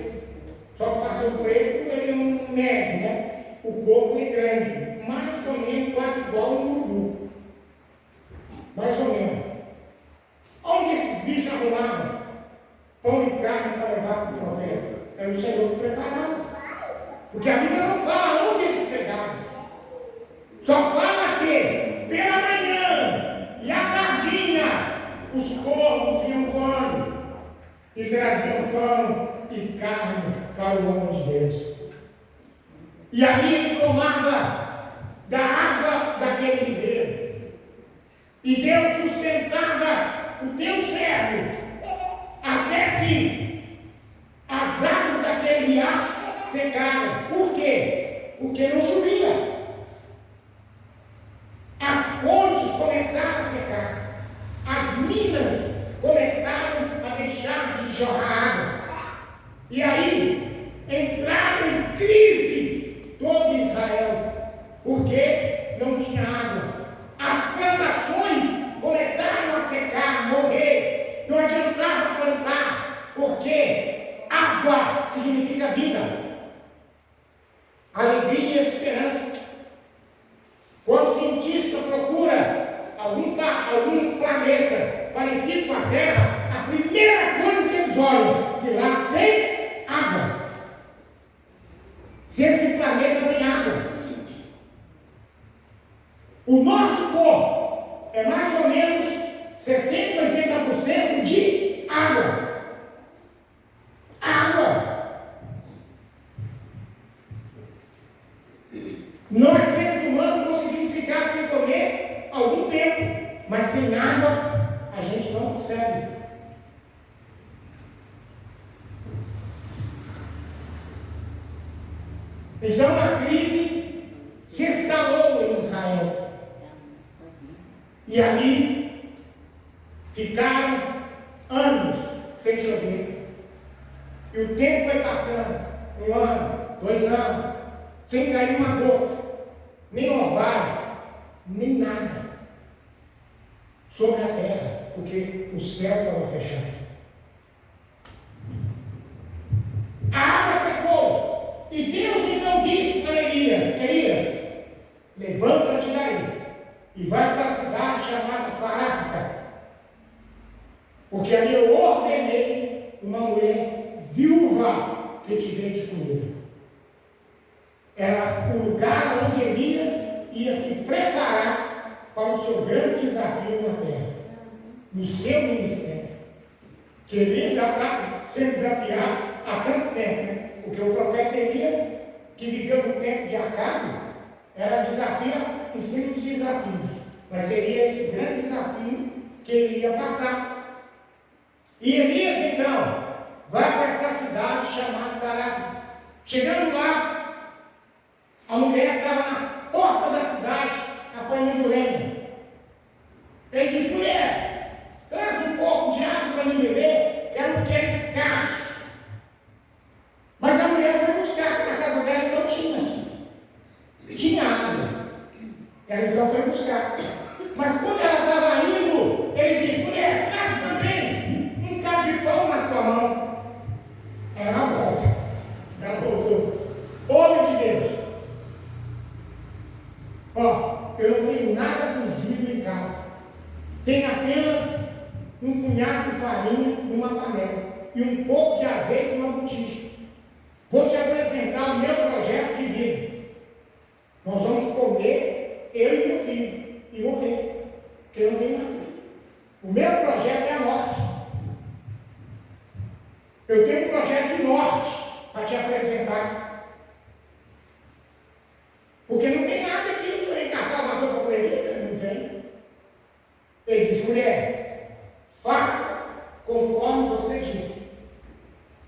Só que o pássaro preto ele é um médio, né? O corpo é grande, mais ou menos quase igual ao urubu. Mais ou menos. Onde esses bichos arrumavam pão e carne para levar para o profeta? Era o Senhor que preparava. Porque a Bíblia não fala onde eles pegavam. Só fala que pela manhã e à tardinha os corvos vinham pão e traziam pão e carne para o homem de Deus. E ali ele tomava da água daquele ribeiro. E Deus sustentava o teu servo até que as águas daquele riacho secaram. Por quê? Porque não chovia. As fontes começaram a secar. As minas começaram a deixar de jorrar água. E aí entraram em crise todo Israel, porque não tinha água. As plantações começaram a secar, a morrer. Não adiantava plantar, porque água significa vida, alegria e esperança. Quando o cientista procura algum planeta parecido com a Terra, a primeira coisa que eles olham, se lá tem água. Se esse planeta tem água. O nosso corpo é mais ou menos 70, 80% de água. Água. Nós, seres humanos, conseguimos ficar sem comer algum tempo, mas sem água a gente não consegue. Então a crise se instalou em Israel. E ali ficaram anos sem chover. E o tempo foi passando, 1 ano, 2 anos, sem cair uma gota, nem orvalho, nem nada sobre a terra, porque o céu estava fechado. A água secou. E Deus então disse para Elias: levanta-te daí e vai para a cidade chamada Sarepta, porque ali eu ordenei uma mulher viúva que te dê de comida. Era o lugar onde Elias ia se preparar para o seu grande desafio na terra, no seu ministério. Que Elias já está sendo desafiado há tanto tempo, né? Porque o profeta Elias, que viveu no tempo de Acabe, era desafio em cima dos desafios. Mas seria esse grande desafio que ele iria passar. E Elias, então, vai para essa cidade chamada Sarepta. Chegando lá, a mulher estava na porta da cidade, apanhando lenha. Ele diz: mulher, traz um pouco de água para mim beber, que é escasso. Mas a mulher foi buscar, porque na casa dela não tinha água. Ela então foi buscar. Mas quando ela estava indo, ele disse: mulher, traz também um bocado de pão na tua mão. Ela volta. Ela voltou. Homem de Deus. Ó, eu não tenho nada cozido em casa. Tenho apenas um punhado de farinha numa panela e um pouco de azeite numa botija. Vou te apresentar o meu projeto de vida. Nós vamos comer, eu e meu filho, e morrer, porque eu não tenho nada. O meu projeto é a morte. Eu tenho um projeto de morte para te apresentar. Porque não tem nada aqui, eu falei, Salvador para correr, não tem. Ele disse, mulher, faça conforme você disse.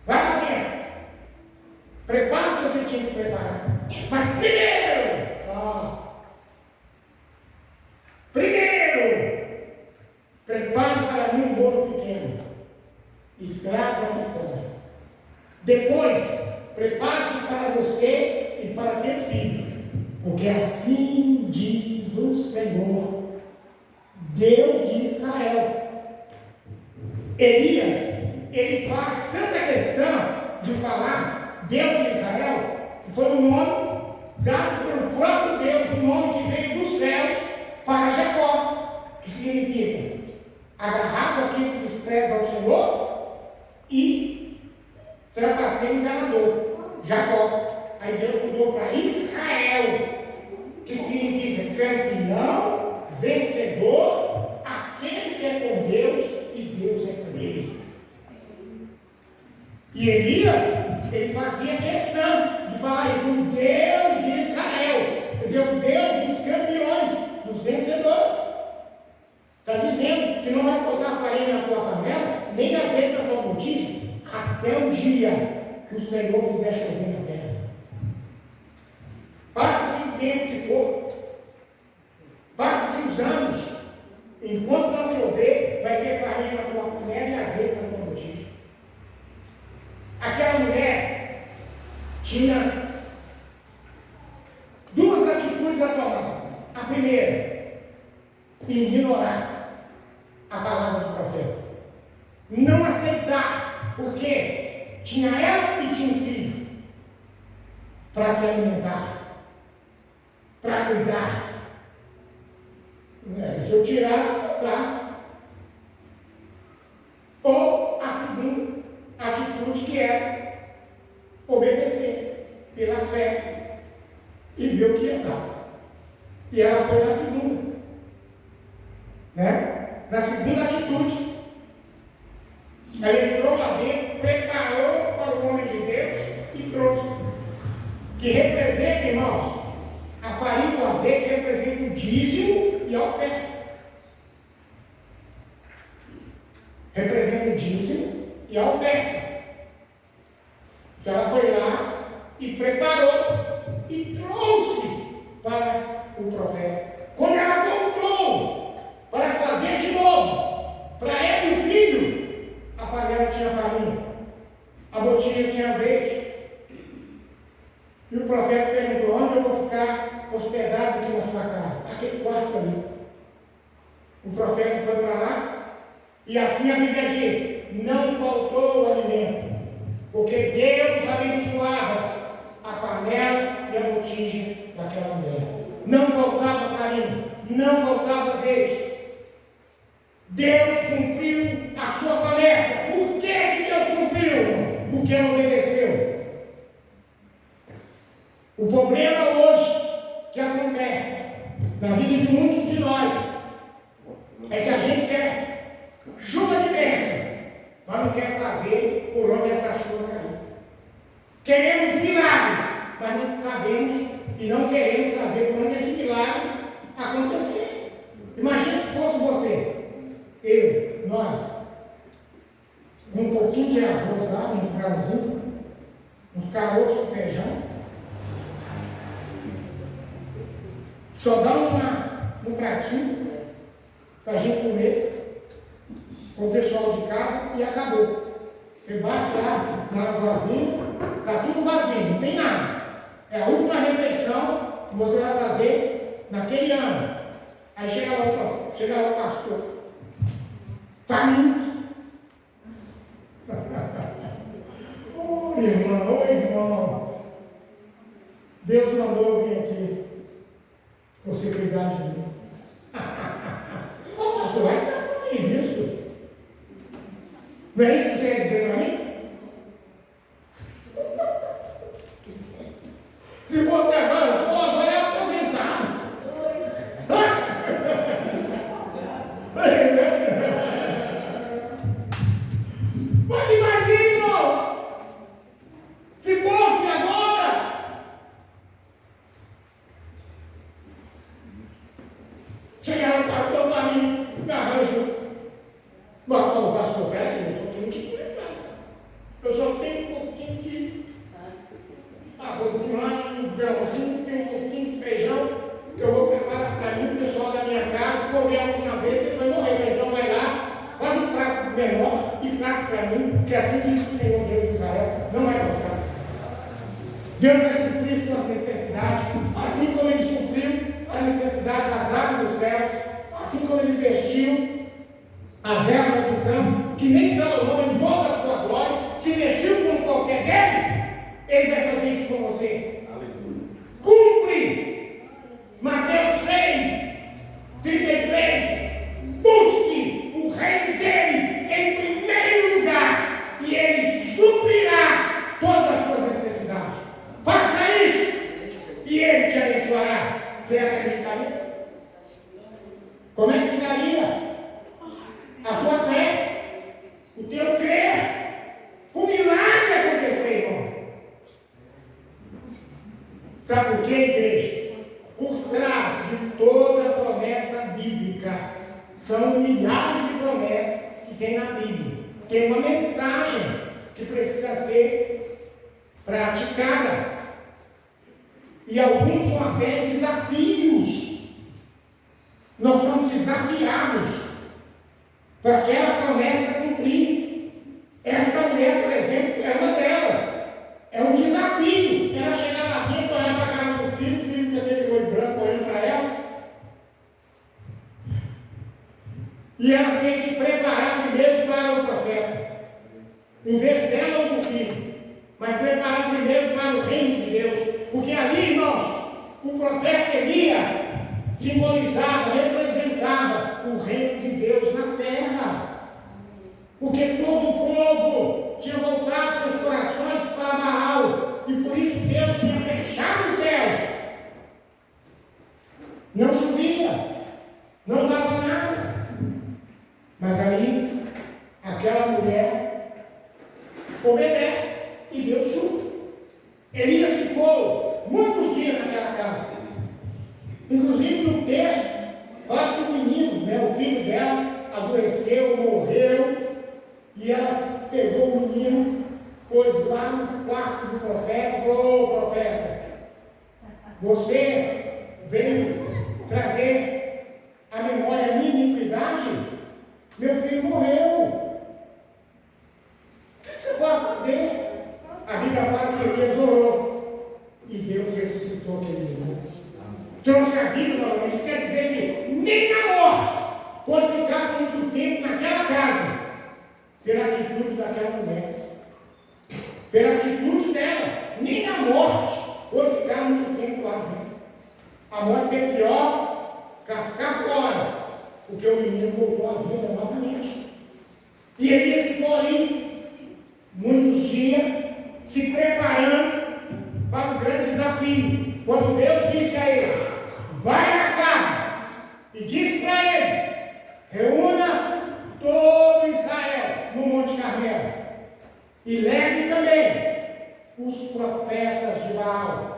Vai lá dentro. Prepara o que você tinha que preparar. Mas primeiro, prepare para mim um bolo pequeno e traz aqui fora. Depois, prepare-te para você e para teu filho, porque assim diz o Senhor, Deus de Israel. Elias, ele faz tanta questão de falar Deus de Israel, que foi o nome dado pelo próprio Deus, o nome que veio dos céus para Jacó, que significa agarrado aquilo que despreza ao Senhor e trapaceiro enganador, Jacó. Aí Deus mudou para Israel, que significa campeão, vencedor, aquele que é com Deus e Deus é com ele. E Elias, ele fazia questão de falar isso, o Deus de Israel, quer dizer, o Deus dos campeões, dos vencedores. Está dizendo que não vai faltar farinha na tua panela, nem azeite na tua botija, até o dia que o Senhor fizer chover na terra. Passe-se o tempo que for, passe-se os anos, enquanto não chover, vai ter farinha na tua panela e azeite na tua botija. Aquela mulher tinha duas atitudes a tomar. A primeira, ignorar a palavra do profeta. Não aceitar, porque tinha ela e tinha um filho para se alimentar, para cuidar. Se eu tirar, tá. Ou a segunda atitude, que é obedecer pela fé e ver o que ia dar. E ela foi na segunda, né? Na segunda atitude, ela entrou lá dentro, preparou para o homem de Deus e trouxe. Que representa, irmãos, a farinha e o azeite representa o dízimo e a oferta. Representa o dízimo e a oferta. Então ela foi lá e preparou e trouxe para o profeta. Quando ela voltou para fazer de novo, para ela e o filho, a panela tinha farinha, a botija tinha azeite. E o profeta perguntou: onde eu vou ficar hospedado aqui na sua casa? Aquele quarto ali. O profeta foi para lá, e assim a Bíblia diz: não faltou o alimento, porque Deus abençoava a panela e a botija daquela mulher. Não faltava farinha, não faltava azeite. Deus cumpriu a sua promessa. Por que Deus cumpriu? Porque não obedeceu. O problema hoje que acontece na vida de muitos de nós é que a gente quer chuva de bênção, mas não quer fazer por onde essa chuva cair. Queremos milagres, mas não sabemos e não queremos saber por onde esse milagre acontecer. Imagina se fosse você, eu, nós, um pouquinho de arroz lá, um grãozinho, uns caroços de feijão. Só dá um pratinho para a gente comer com o pessoal de casa e acabou. Você bate lá nas vasilhas, está tudo vazio, não tem nada. É a última refeição que você vai fazer naquele ano. Aí chega lá o pastor. Faminto. Ô irmão, Deus mandou eu vir aqui. Você cuidar de mim. Ô pastor, vai estar assim isso. Não é isso que você quer dizer para mim? Se você avançou, agora é aposentado. Mas imagine, irmãos, se fosse agora. Chegaram para o caminho, me arranjou. Bom, pastor, peraí, eu só tenho que comentar. Eu só tenho um pouquinho de arrozinho lá, um grãozinho, tenho um pouquinho de feijão que eu vou preparar para mim, o pessoal da minha casa, comer a última vez, depois morrer. Então vai lá, faz um prato menor e traz para mim, que assim diz o Senhor Deus de Israel, não vai faltar. Deus vai suprir suas necessidades, assim como Ele supriu a necessidade das aves dos céus, assim como Ele vestiu as ervas do campo, que nem Salomão, em toda a sua glória, se vestiu com qualquer dele, Ele vai fazer isso com você. Aleluia. Cumpre Mateus 6, 33. Busque o reino dele em primeiro lugar e Ele suprirá todas as suas necessidades. Faça isso e Ele te abençoará. Você acreditaria? Como é que ficaria a tua fé, o teu crer? O milagre acontecer, irmão. Sabe por quê, igreja? Por trás de toda promessa bíblica, são milhares de promessas que tem na Bíblia. Tem uma mensagem que precisa ser praticada. E alguns são até desafios. Nós somos desafiados para aquela promessa cumprir. Esta mulher, por exemplo, é uma delas. É um desafio. Ela chegar lá dentro, olhar para a cara do filho, o filho com aquele olho branco olhando para ela. E ela tem que preparar primeiro para o profeta. Em vez dela ou do filho. Mas preparar primeiro para o reino de Deus. Porque ali, irmãos, o profeta Elias simbolizava, representava o reino de Deus na terra. Porque todo o povo tinha voltado seus corações para Baal. E por isso Deus tinha fechado os céus. Não chovia, não dava nada. Mas aí, aquela mulher obedece e Deus chuva. Elias ficou muitos dias naquela casa. Inclusive no texto, fala que o menino, o filho dela, adoeceu, morreu, e ela pegou o menino, pôs lá no quarto do profeta e falou: ô profeta, você veio trazer à memória a minha iniquidade? Meu filho morreu. O que você pode fazer? A Bíblia fala que Elias orou e Deus ressuscitou aquele menino. Trouxe a vida novamente. Isso quer dizer que nem a morte pode ficar por muito tempo naquela casa, pela atitude daquela mulher, pela atitude dela. Nem a morte pode ficar muito tempo lá dentro. A morte tem pior, cascar fora, porque o menino voltou à vida novamente. E Elias ficou ali muitos dias, se preparando para o grande desafio. Quando Deus disse a ele: vai a Acabe e diz para ele: reúna todo Israel no Monte Carmelo e leve também os profetas de Baal.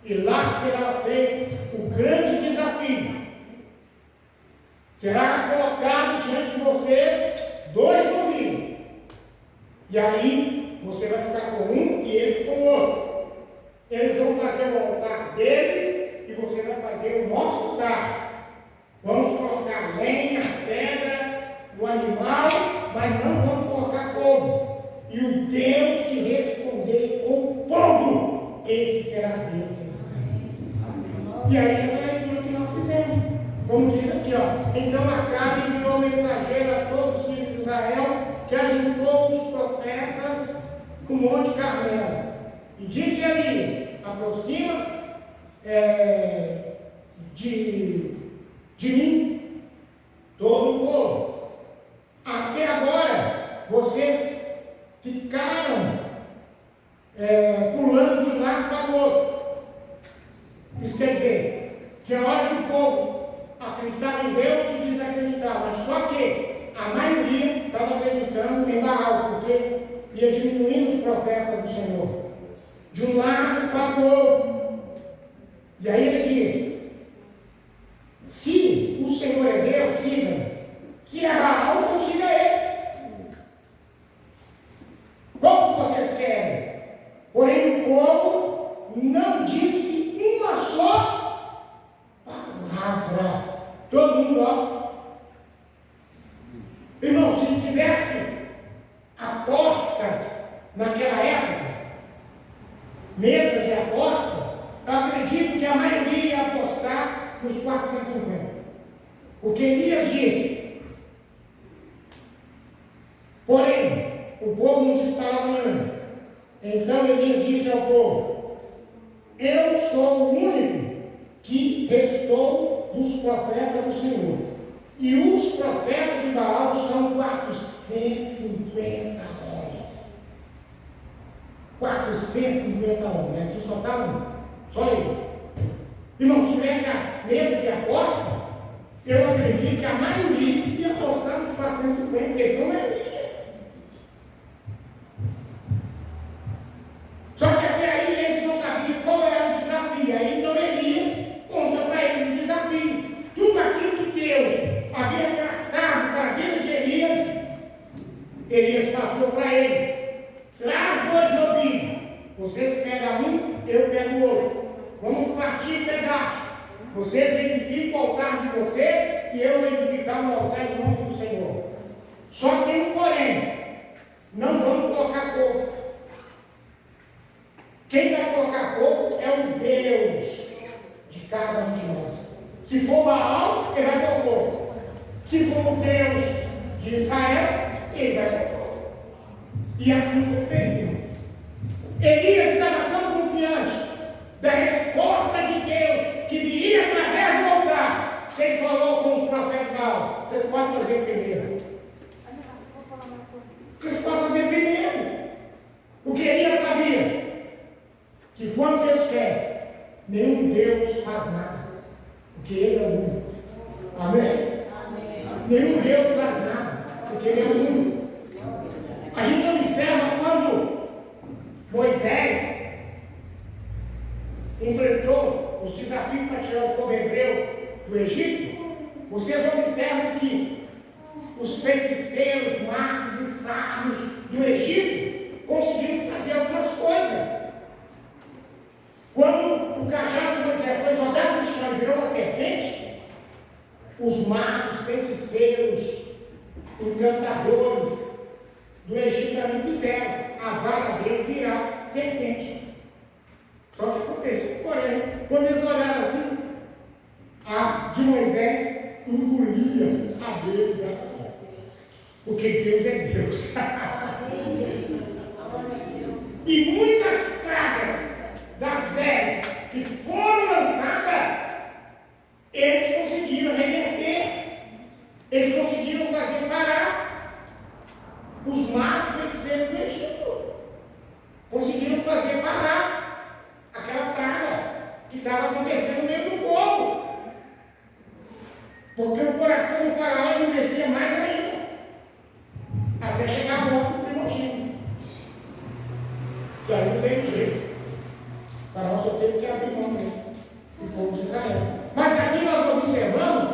E lá será feito o grande desafio. Será colocado diante de vocês 2 novilhos. E aí você vai ficar com um e eles com o outro. Eles vão fazer o altar deles e você vai fazer o nosso altar. Vamos colocar lenha, pedra, o animal, mas não vamos colocar fogo. E o Deus que responder com fogo, esse será Deus em Israel. E aí é aquilo que nós fizemos. Como diz aqui, ó. Então Acabe enviou mensageiro a todos os filhos de Israel, que ajuntou os profetas no Monte Carmelo. E disse a Elias: aproxima de mim todo o povo. Até agora vocês ficaram pulando de um lado para o outro. Isso quer dizer que a hora que o povo acreditava em Deus e desacreditava, mas só que a maioria estava acreditando em Baal, porque ia diminuindo os profetas do Senhor, de um lado para o outro. E aí ele diz: se o Senhor é Deus, siga. Se é Baal, então siga ele. Como vocês querem? Porém, o povo não disse uma só palavra. Todo mundo, ó. Irmão, se tivesse apostas naquela época, mesa de apostas, eu acredito que a maioria ia apostar nos 450. Porque Elias disse. Porém, o povo não disse palavra nenhuma. Então Elias disse ao povo: eu sou o único que restou dos profetas do Senhor. E os profetas de Baal são 450 homens. 450 homens. Aqui só estavam, só eles. Irmão, se tivesse a mesa de aposta, eu acredito que a maioria ia apostar nos 450, porque eles não maioria. Só que até aí eles não sabiam qual era o desafio. Aí então Elias conta para eles o desafio. Tudo aquilo que Deus havia traçado para a vida de Elias passou para eles: traz 2 novilhos, vocês pegam um, eu pego o outro, vamos partir pedaço, vocês edificam o altar de vocês e eu vou edificar o altar em nome do Senhor. Só tem um porém: não vamos colocar fogo. Quem vai colocar fogo é o Deus de cada um de nós. Se for Baal, ele vai pôr fogo. Se for o Deus de Israel, ele vai pôr fogo. E assim foi feito. Elias estava tão confiante da resposta de Deus que viria através do altar, que ele falou com os profetas: Baal, vocês podem fazer primeiro. Vocês podem fazer primeiro. O que Elias sabia? Que quando Deus quer, nenhum Deus faz nada, porque Ele é o único. Amém? Amém. Nenhum Deus faz nada, porque Ele é o único. A gente observa quando Moisés enfrentou os desafios para tirar o povo hebreu do Egito. Vocês observam que os feiticeiros, magos e sábios do Egito conseguiram fazer algumas coisas. Quando o cajado de Moisés foi jogado no chão e virou uma serpente, os magos, feiticeiros, encantadores do Egito também fizeram a vara deles virar serpente. Só que aconteceu, porém, quando eles olharam assim, a de Moisés engolia a deles, porque Deus é Deus. E muitas pragas das 10 que foram lançadas, eles conseguiram reverter, eles conseguiram fazer parar os magos feiticeiros do Egito, conseguiram fazer parar aquela praga que estava acontecendo no meio do povo, porque o coração do faraó endurecia mais ainda, até chegar a morte do primogênito. E aí não tem jeito. Para nós só teve que abrir mão do povo de Israel. Mas aqui nós observamos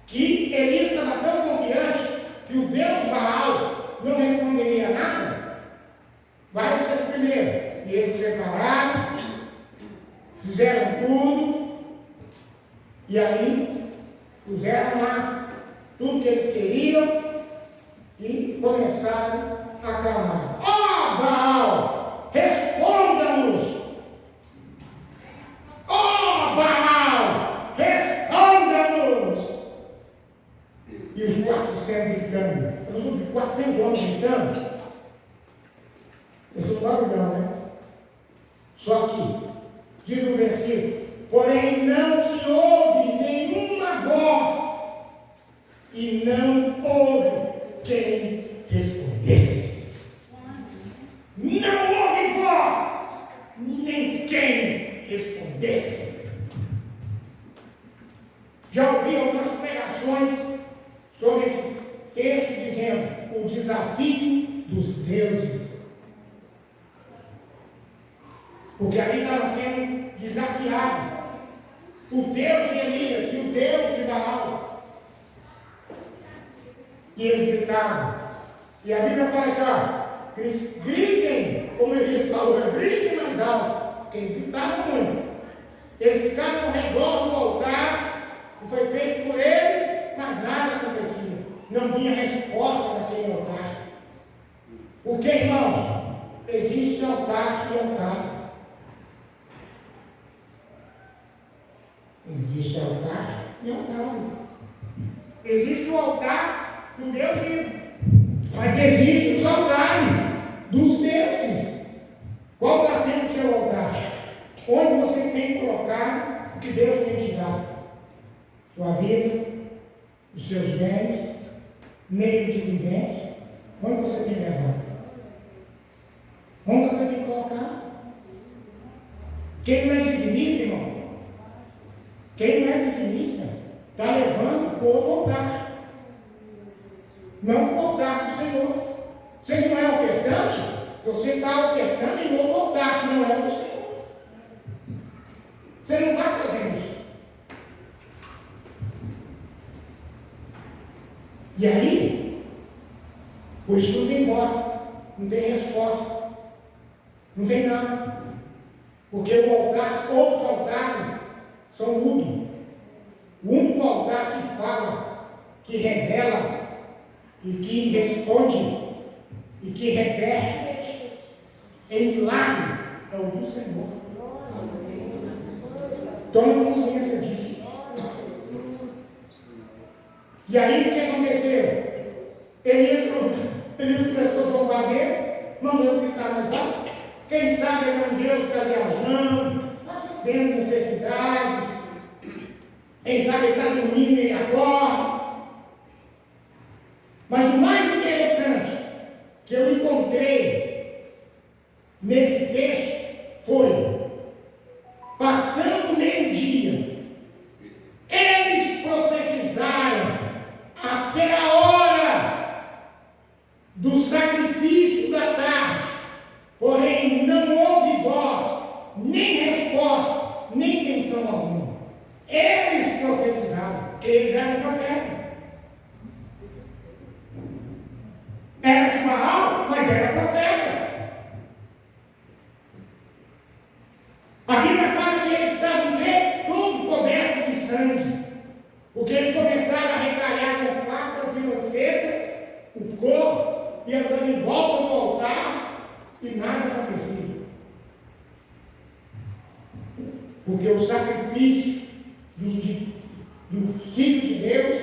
que Elias estava tão confiante que o Deus Baal não responderia nada. Vai vocês primeiro. E eles se prepararam, fizeram tudo, e aí puseram lá tudo que eles queriam e começaram a clamar: ó Baal, responda-nos! Ó Baal, responda-nos! E os 400 gritando. Eu não 400 homens gritando. Isso não está brigando, né? Só que, diz o versículo: porém não se ouve nenhuma voz, e não houve quem respondesse. Não houve voz, nem quem respondesse. Já ouvi algumas pregações sobre esse texto dizendo o desafio dos deuses. Porque ali estava sendo desafiado o Deus de Elias e o Deus de Baal. E eles gritavam. E a Bíblia fala que gritem, como Elias falou, gritem mais alto. Porque eles gritavam muito. Eles ficaram ao redor do altar, que foi feito por eles, mas nada acontecia. Não tinha resposta naquele altar. Porque, irmãos, existe altar e altares. Existe altar e altares. Existe o altar do Deus vivo, mas existem os altares dos deuses. Qual está sendo o seu altar? Onde você tem que colocar o que Deus tem te dado? Sua vida, os seus bens, meio de vivência. Onde você tem que levar? Onde você tem que colocar? Quem não é dizimista, irmão? Quem não é dizimista está levando o povo ao altar. Não o altar do Senhor. Você que não é ofertante, você está ofertando em novo altar, que não é o do Senhor. Você não está fazendo isso. E aí, o estudo não tem voz, não tem resposta, não tem nada. Porque o altar, ou os altares, são mudos. O único altar que fala, que revela, e que responde, e que reverte em milagres, é o do Senhor. Tome consciência disso. E aí o que aconteceu? Elias começou a zombar deles, mandou ficar mais alto. Quem sabe era um Deus que está viajando, tendo necessidades. Quem sabe ele está dormindo, ele acorda. Mas o mais interessante que eu encontrei nesse texto foi: passando o meio-dia, eles profetizaram até a hora do sacrifício da tarde, porém não houve voz, nem resposta, nem tensão alguma. Eles profetizaram, porque eles eram profetas. Era de Baal, mas era profeta. A Bíblia fala que eles estavam todos cobertos de sangue, porque eles começaram a retalhar com facas e lancetas o corpo e andando em volta do altar e nada acontecia. Porque o sacrifício do Filho de Deus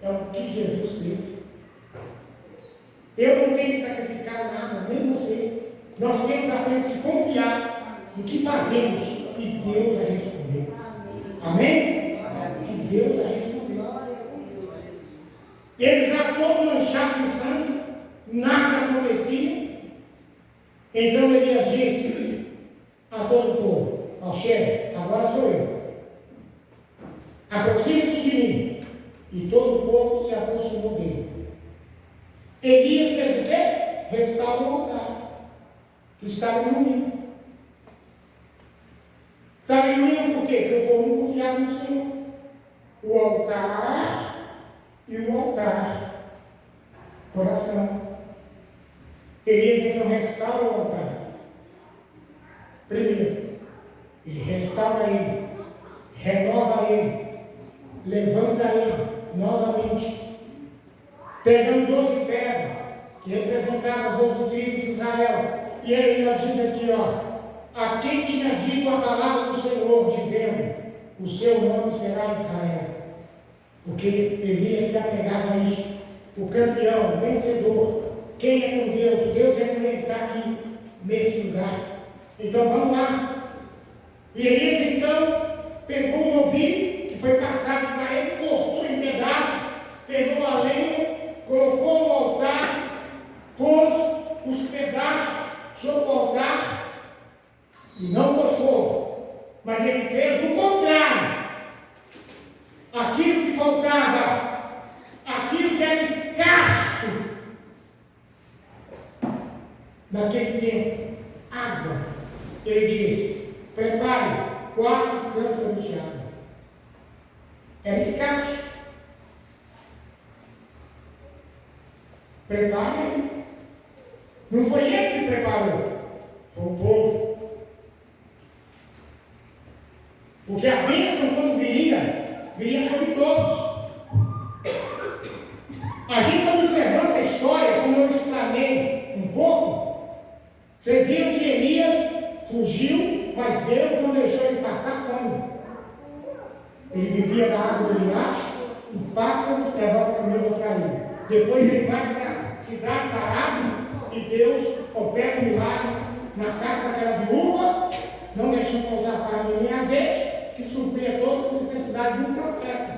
é o que Jesus fez. Eu não tenho que sacrificar nada, nem você. Nós temos apenas que confiar no que fazemos e Deus vai responder. Amém? E Deus vai responder. Eles já todos manchados de sangue, nada acontecia. Então Elias disse a todo o povo: ó, chega, agora sou eu. Aproxime-se de mim. E todo o povo se aproximou dele. Elias fez o quê? Restaurou o altar que estava em ruína. Estava em ruína por quê? Porque o povo não confiava no Senhor. O altar e o altar. Coração. Elias então restaura o altar. Primeiro, ele restaura ele, renova ele, levanta ele novamente. Pegando 12 pedras, que representavam as 12 tribos de Israel. E ele ainda diz aqui, ó: a quem tinha dito a palavra do Senhor, dizendo: o seu nome será Israel. Porque Elias se apegava a isso. O campeão, o vencedor. Quem é com Deus? Deus é com ele que está aqui, nesse lugar. Então vamos lá. E Elias então pegou um novilho que foi passado para ele, cortou em pedaços, pegou a lenha, colocou no altar, pôs os pedaços sobre o altar e não pôs fogo. Mas ele fez o contrário. Aquilo que faltava, aquilo que era escasso naquele tempo, água. Ele disse: prepare 4 cântaros de água. Era escasso. Prepare. Não foi ele que preparou, foi o povo. Porque a bênção, quando viria sobre todos. A gente observando a história, como eu explanei um pouco, vocês viram que Elias fugiu, mas Deus não deixou ele passar fome. Ele bebia da água do riacho, o pássaro levava para comer para ele. Depois ele vai para a cidade Sarabia e Deus opera um milagre na casa daquela viúva, não deixou faltar farinha nem azeite, que supria todas as necessidades do profeta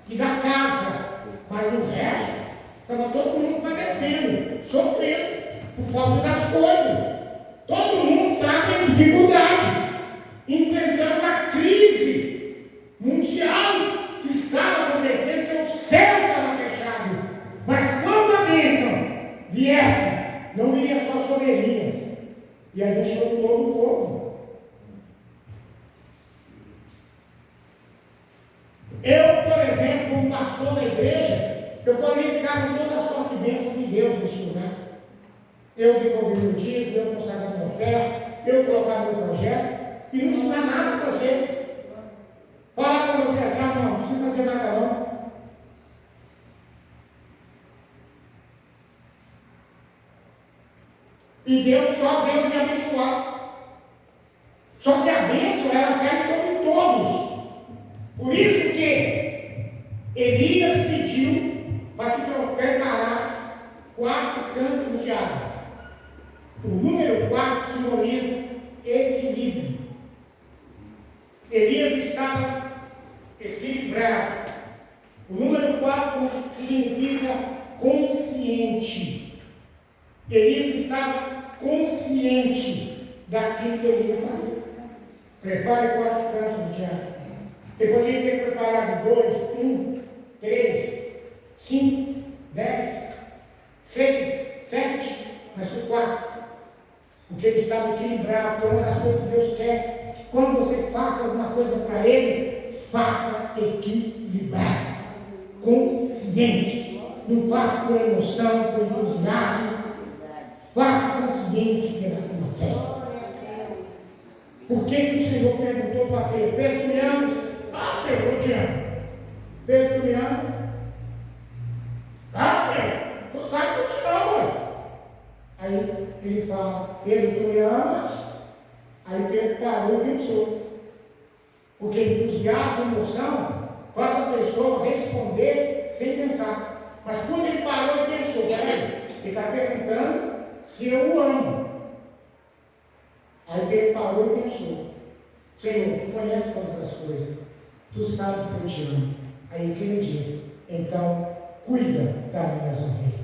e da casa. Mas o resto, estava todo mundo padecendo, sofrendo, por falta das coisas. Todo mundo estava em dificuldade, enfrentando a crise mundial que estava acontecendo, que o céu estava fechado. Mas quando a bênção viesse, não viria só sobre Elias, e aí sobre todo o povo. Eu, por exemplo, como pastor da igreja, eu poderia ficar com toda a sorte de bênção de Deus nesse lugar. Eu devolver meu dízimo, eu consagrar meu pé, eu colocar meu projeto, e não ensinar nada para vocês. Falar para vocês, não precisa fazer nada não. E só Deus me abençoar. Só que a bênção, ela cai sobre todos. Por isso que Elias pediu para que preparasse 4 cântaros de água. O número 4 simboliza equilíbrio. Elias estava equilibrado. O número 4 significa consciente. Elias estava consciente daquilo que ele ia fazer. Prepare 4 cântaros de água. Ele poderia ter preparado 2, 1, 3, 5, 10, 6, 7, mas foi 4. Porque ele estava equilibrado, que é uma das coisas que Deus quer, que quando você faça alguma coisa para Ele, faça equilibrado, consciente. Não faça por emoção, por entusiasmo, faça consciente pela tua fé. Por que o Senhor perguntou para Pedro? Pedro, tu me amas? Ah, Senhor, eu te amo. Pedro, tu me amas? Ah, Senhor, tu sabe que eu te amo. Aí ele fala: Pedro, tu me amas? Aí Pedro parou e pensou. Porque entusiasmo, emoção, faz a pessoa responder sem pensar. Mas quando ele parou e pensou, peraí, ele está perguntando se eu o amo. Aí Pedro parou e pensou: Senhor, tu conheces todas as coisas, tu sabes que eu te amo. Aí o que ele diz? Então, cuida das minhas ovelhas,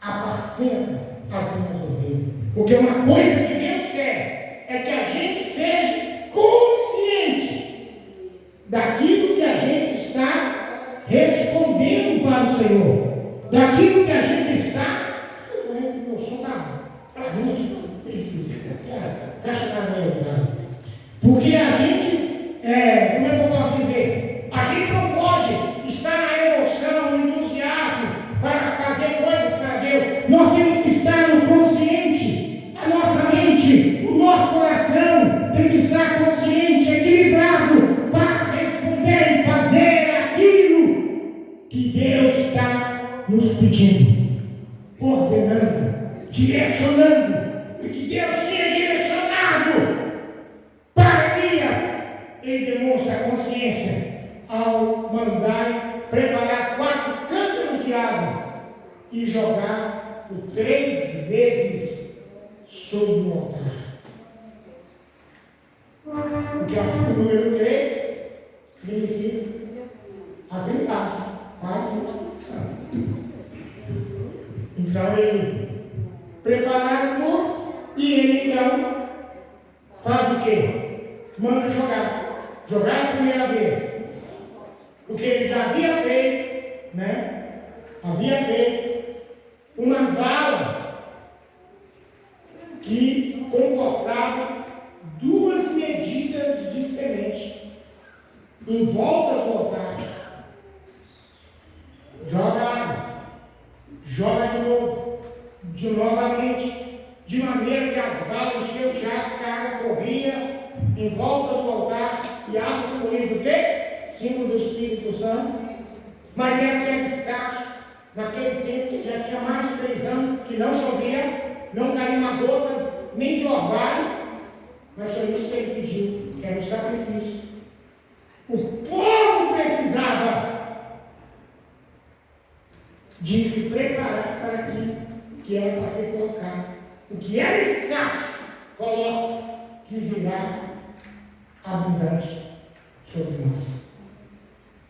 apacenta as minhas ovelhas. Porque uma coisa que Deus quer é que a gente seja consciente daquilo que a gente está respondendo para o Senhor, daquilo que a gente está. Eu sou para mim, caixa da minha. Porque a gente, como é que eu posso dizer? A gente não pode estar na emoção, no entusiasmo para fazer coisas para Deus. Nós temos que estar no consciente. A nossa mente, o nosso coração tem que estar consciente, equilibrado para responder e fazer aquilo que Deus está nos pedindo, ordenando, direcionando. E que Deus tinha direcionado para Elias. Ele demonstra a consciência ao mandar preparar 4 cântaros de água e jogar o 3 vezes sobre o altar. Porque assim o número 3 significa a verdade, paz e santo. Então ele prepararam tudo e ele então faz o quê? manda jogar. Jogar a primeira vez. Porque ele já havia feito, né? Havia feito uma vala que comportava 2 medidas de semente em volta do altar. Joga água, joga de novamente, de maneira que as valas encheu de água, que a água corria em volta do altar, e a água simboliza o quê? Símbolo do Espírito Santo. Mas era tempo escasso, naquele tempo que já tinha mais de 3 anos, que não chovia, não caía uma gota, nem de orvalho, mas foi isso que ele pediu, que era o sacrifício. O povo precisava de se preparar para aquilo que era para ser colocado. O que era escasso, coloque, que virá abundante sobre nós.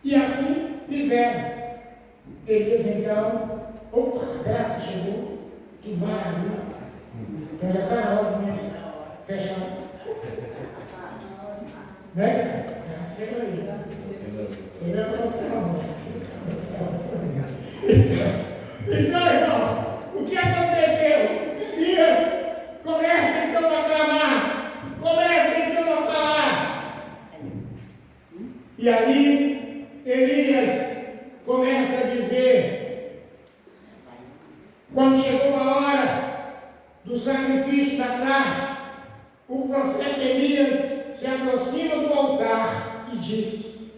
E assim fizeram. Eles então, opa, a graça chegou, que maravilha. Então já está na hora de fechar. Né? Graça chegou aí. Ele é para você, não. Então, irmão, o que aconteceu? Elias começa então a clamar, e ali Elias começa a dizer, quando chegou a hora do sacrifício da tarde, o profeta Elias se aproxima do altar e disse: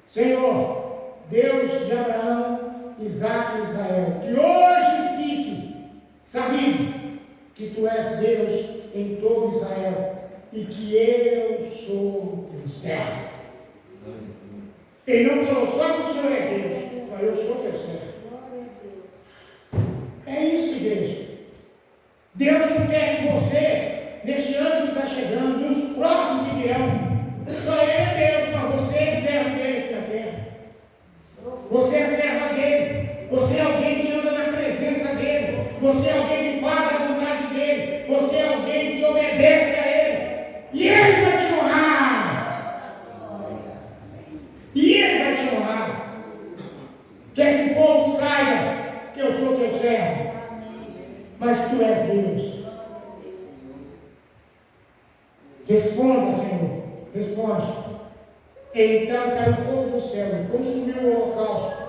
Senhor, Deus de Abraão, Isaque e Israel, que hoje fique sabido que tu és Deus em todo Israel e que eu sou teu servo. Ele não falou só que o Senhor é Deus, mas eu sou teu servo. É isso, igreja. Deus não quer que você, neste ano que está chegando, nos próximos que virão, só Ele é Deus, não, você é servo dele aqui na terra. Você é serva dele. Você é alguém que anda na presença dele. Você é alguém que faz a vontade dele. Você é alguém que obedece a ele. E ele vai te honrar. E ele vai te honrar. Que esse povo saiba que eu sou teu servo. Mas que tu és Deus. Responda, Senhor. Responde. Então caiu fogo do céu e consumiu o holocausto,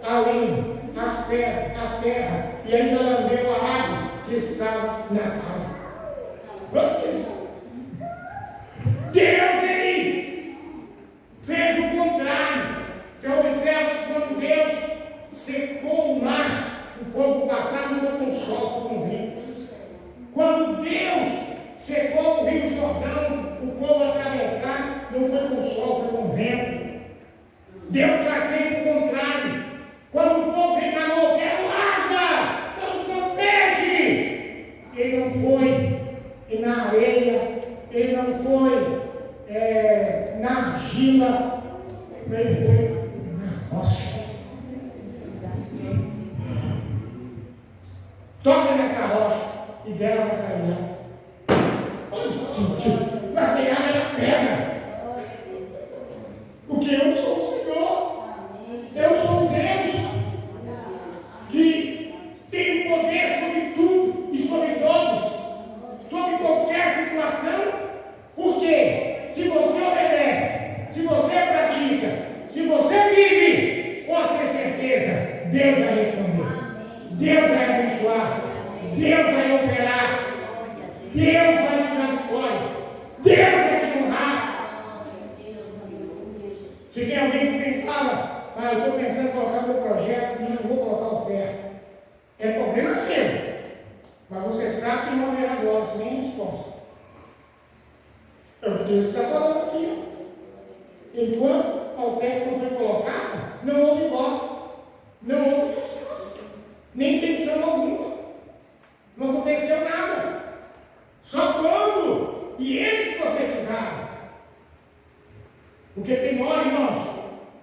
além as pedras, a terra, e ainda lambeu a água que estava na água. Deus, ele fez o contrário. Você observa que quando Deus secou o mar, o povo passava, não foi com o sol, foi com o vento. Quando Deus secou o rio Jordão, o povo atravessar, não foi com o sol, foi com o vento. Deus faz sempre o contrário. Quando o povo reclamou, quero água, estamos com sede, ele não foi na areia, ele não foi na argila, ele foi na rocha. Toca nessa rocha e dela vai sair água. Vai sair água na pedra. Porque eu sou o Senhor. Eu sou Deus que tem poder sobre tudo e sobre todos, sobre qualquer situação. Porque se você obedece, se você pratica, se você vive, pode ter certeza, Deus vai responder. Deus vai abençoar. Deus vai operar. Deus vai te dar vitória. Deus vai te honrar. Se tem alguém que pensava, eu estou pensando em colocar meu projeto, não vou colocar oferta. É problema seu. Mas você sabe que não haverá glória, nem resposta. É o que Deus está falando aqui. Enquanto a oferta não foi colocada, não houve voz, não houve resposta, nem tensão alguma. Não aconteceu nada. Só quando e eles profetizaram. Porque tem hora, irmãos,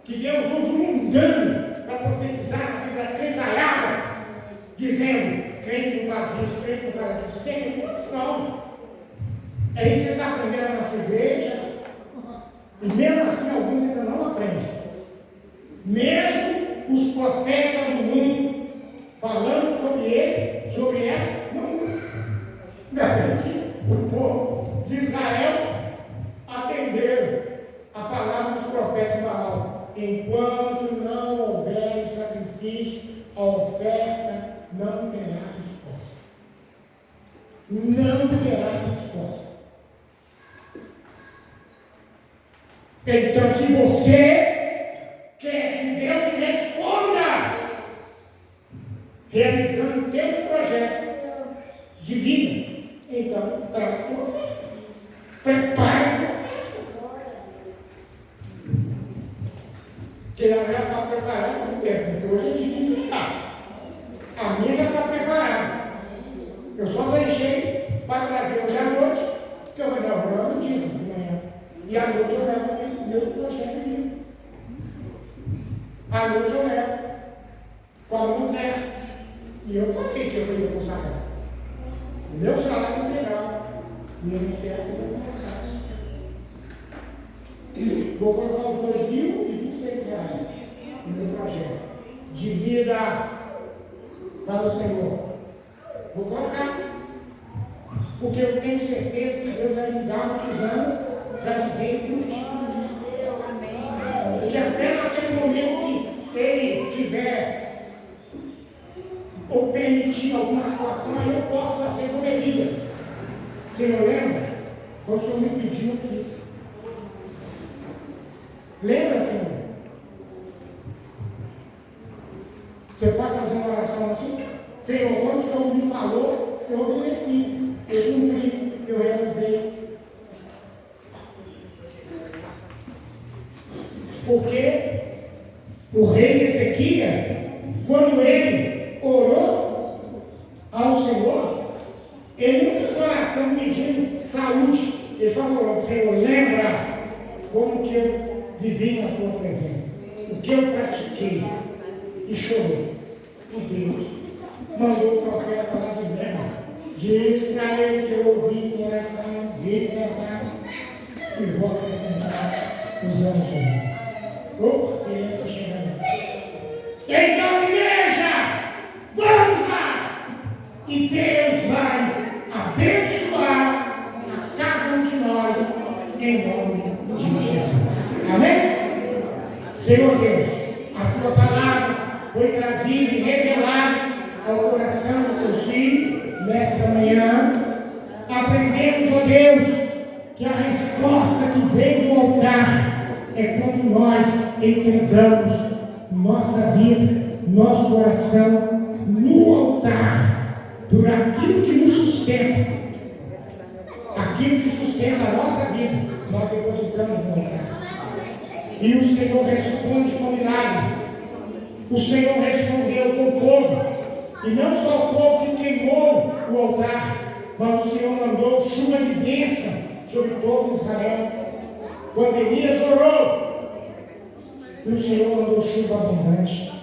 que Deus usa um mundano para profetizar na vida crentaiada, dizendo, crente não faz isso, crente não faz isso. Tem que não. É isso que você está aprendendo na sua igreja. E mesmo assim, alguns ainda não aprendem. Mesmo os profetas do mundo falando sobre ela, não. Ainda bem que o povo de Israel atenderam a palavra dos profetas de Baal. Enquanto não houver o sacrifício, a oferta não terá resposta. Não terá resposta. Então, se você quer que Deus te responda, realizando teus projetos de vida, então, prepare. Porque ela já está preparada há muito tempo, então hoje é difícil de ficar. A minha já está preparada. Eu só deixei para trazer hoje à noite, que eu vou dar o meu dízimo de manhã. E à noite eu levo meu projeto de vida. À noite eu levo. Como não quer. E eu falei que eu ia consagrar. O meu salário integral. E eu não sei a minha casa. Vou colocar os R$2.026 no meu projeto de vida para o Senhor. Vou colocar. Porque eu tenho certeza que Deus vai me dar muitos anos para viver contigo. Porque até naquele momento que Ele tiver ou permitir alguma situação, aí eu posso fazer com medidas. Você não lembra? Quando o Senhor me pediu, eu fiz. Lembra, Senhor? Você pode fazer uma oração assim? Senhor, quando o Senhor me falou, eu obedeci, eu cumpri, eu realizei. Porque o rei Ezequias, quando ele orou ao Senhor, ele não fez oração pedindo saúde. Ele só falou: Senhor, lembra como que eu vivi na tua presença, o que eu pratiquei. E chorou. E Deus mandou o profeta lá dizendo: diz para ele que eu ouvi o coração, diz e vou acrescentar os anos de vida. Opa, você está chegando. Então, igreja, vamos lá! E Deus vai abençoar a cada um de nós em nome de Jesus. Amém? Senhor Deus, a tua palavra foi trazida e revelada ao coração do teu filho nesta manhã. Aprendemos, ó Deus, que a resposta que veio do altar é quando nós entregamos nossa vida, nosso coração no altar, por aquilo que nos sustenta, aquilo que sustenta a nossa vida, nós depositamos no altar. E o Senhor responde com milagres. O Senhor respondeu com fogo, e não só o fogo que queimou o altar, mas o Senhor mandou chuva de bênção sobre todo Israel. Quando Elias orou, o Senhor mandou chuva abundante,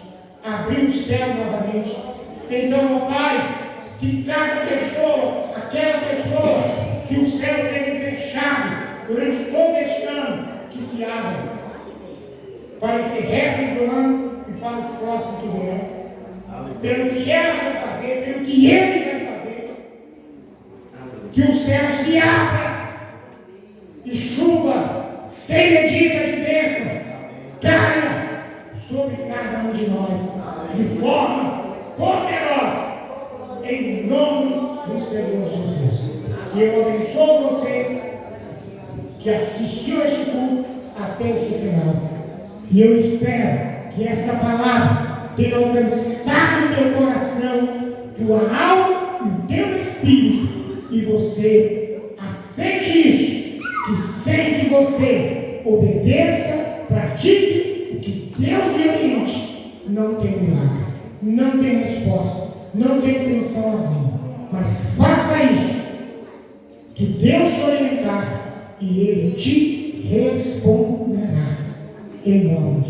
abriu o céu novamente. Então, ó Pai, que cada pessoa, aquela pessoa que o céu tem fechado durante todo este ano, que se abra para esse resto do ano e para os próximos que virão, pelo que ela vai fazer, pelo que ele vai fazer, que o céu se abra e chuva sem medida de bênção caia sobre cada um de nós de forma poderosa, em nome do Senhor Jesus. Que eu abençoo você que assistiu este culto até esse final. E eu espero que esta palavra tenha alcançado o teu coração, tua alma e o teu espírito, e você aceite isso, e sem que você obedeça, pratique o que Deus lhe oriente. Não tem milagre, não tem resposta, não tem função alguma, mas faça isso, que Deus te orientar, e Ele te responderá. Em nome de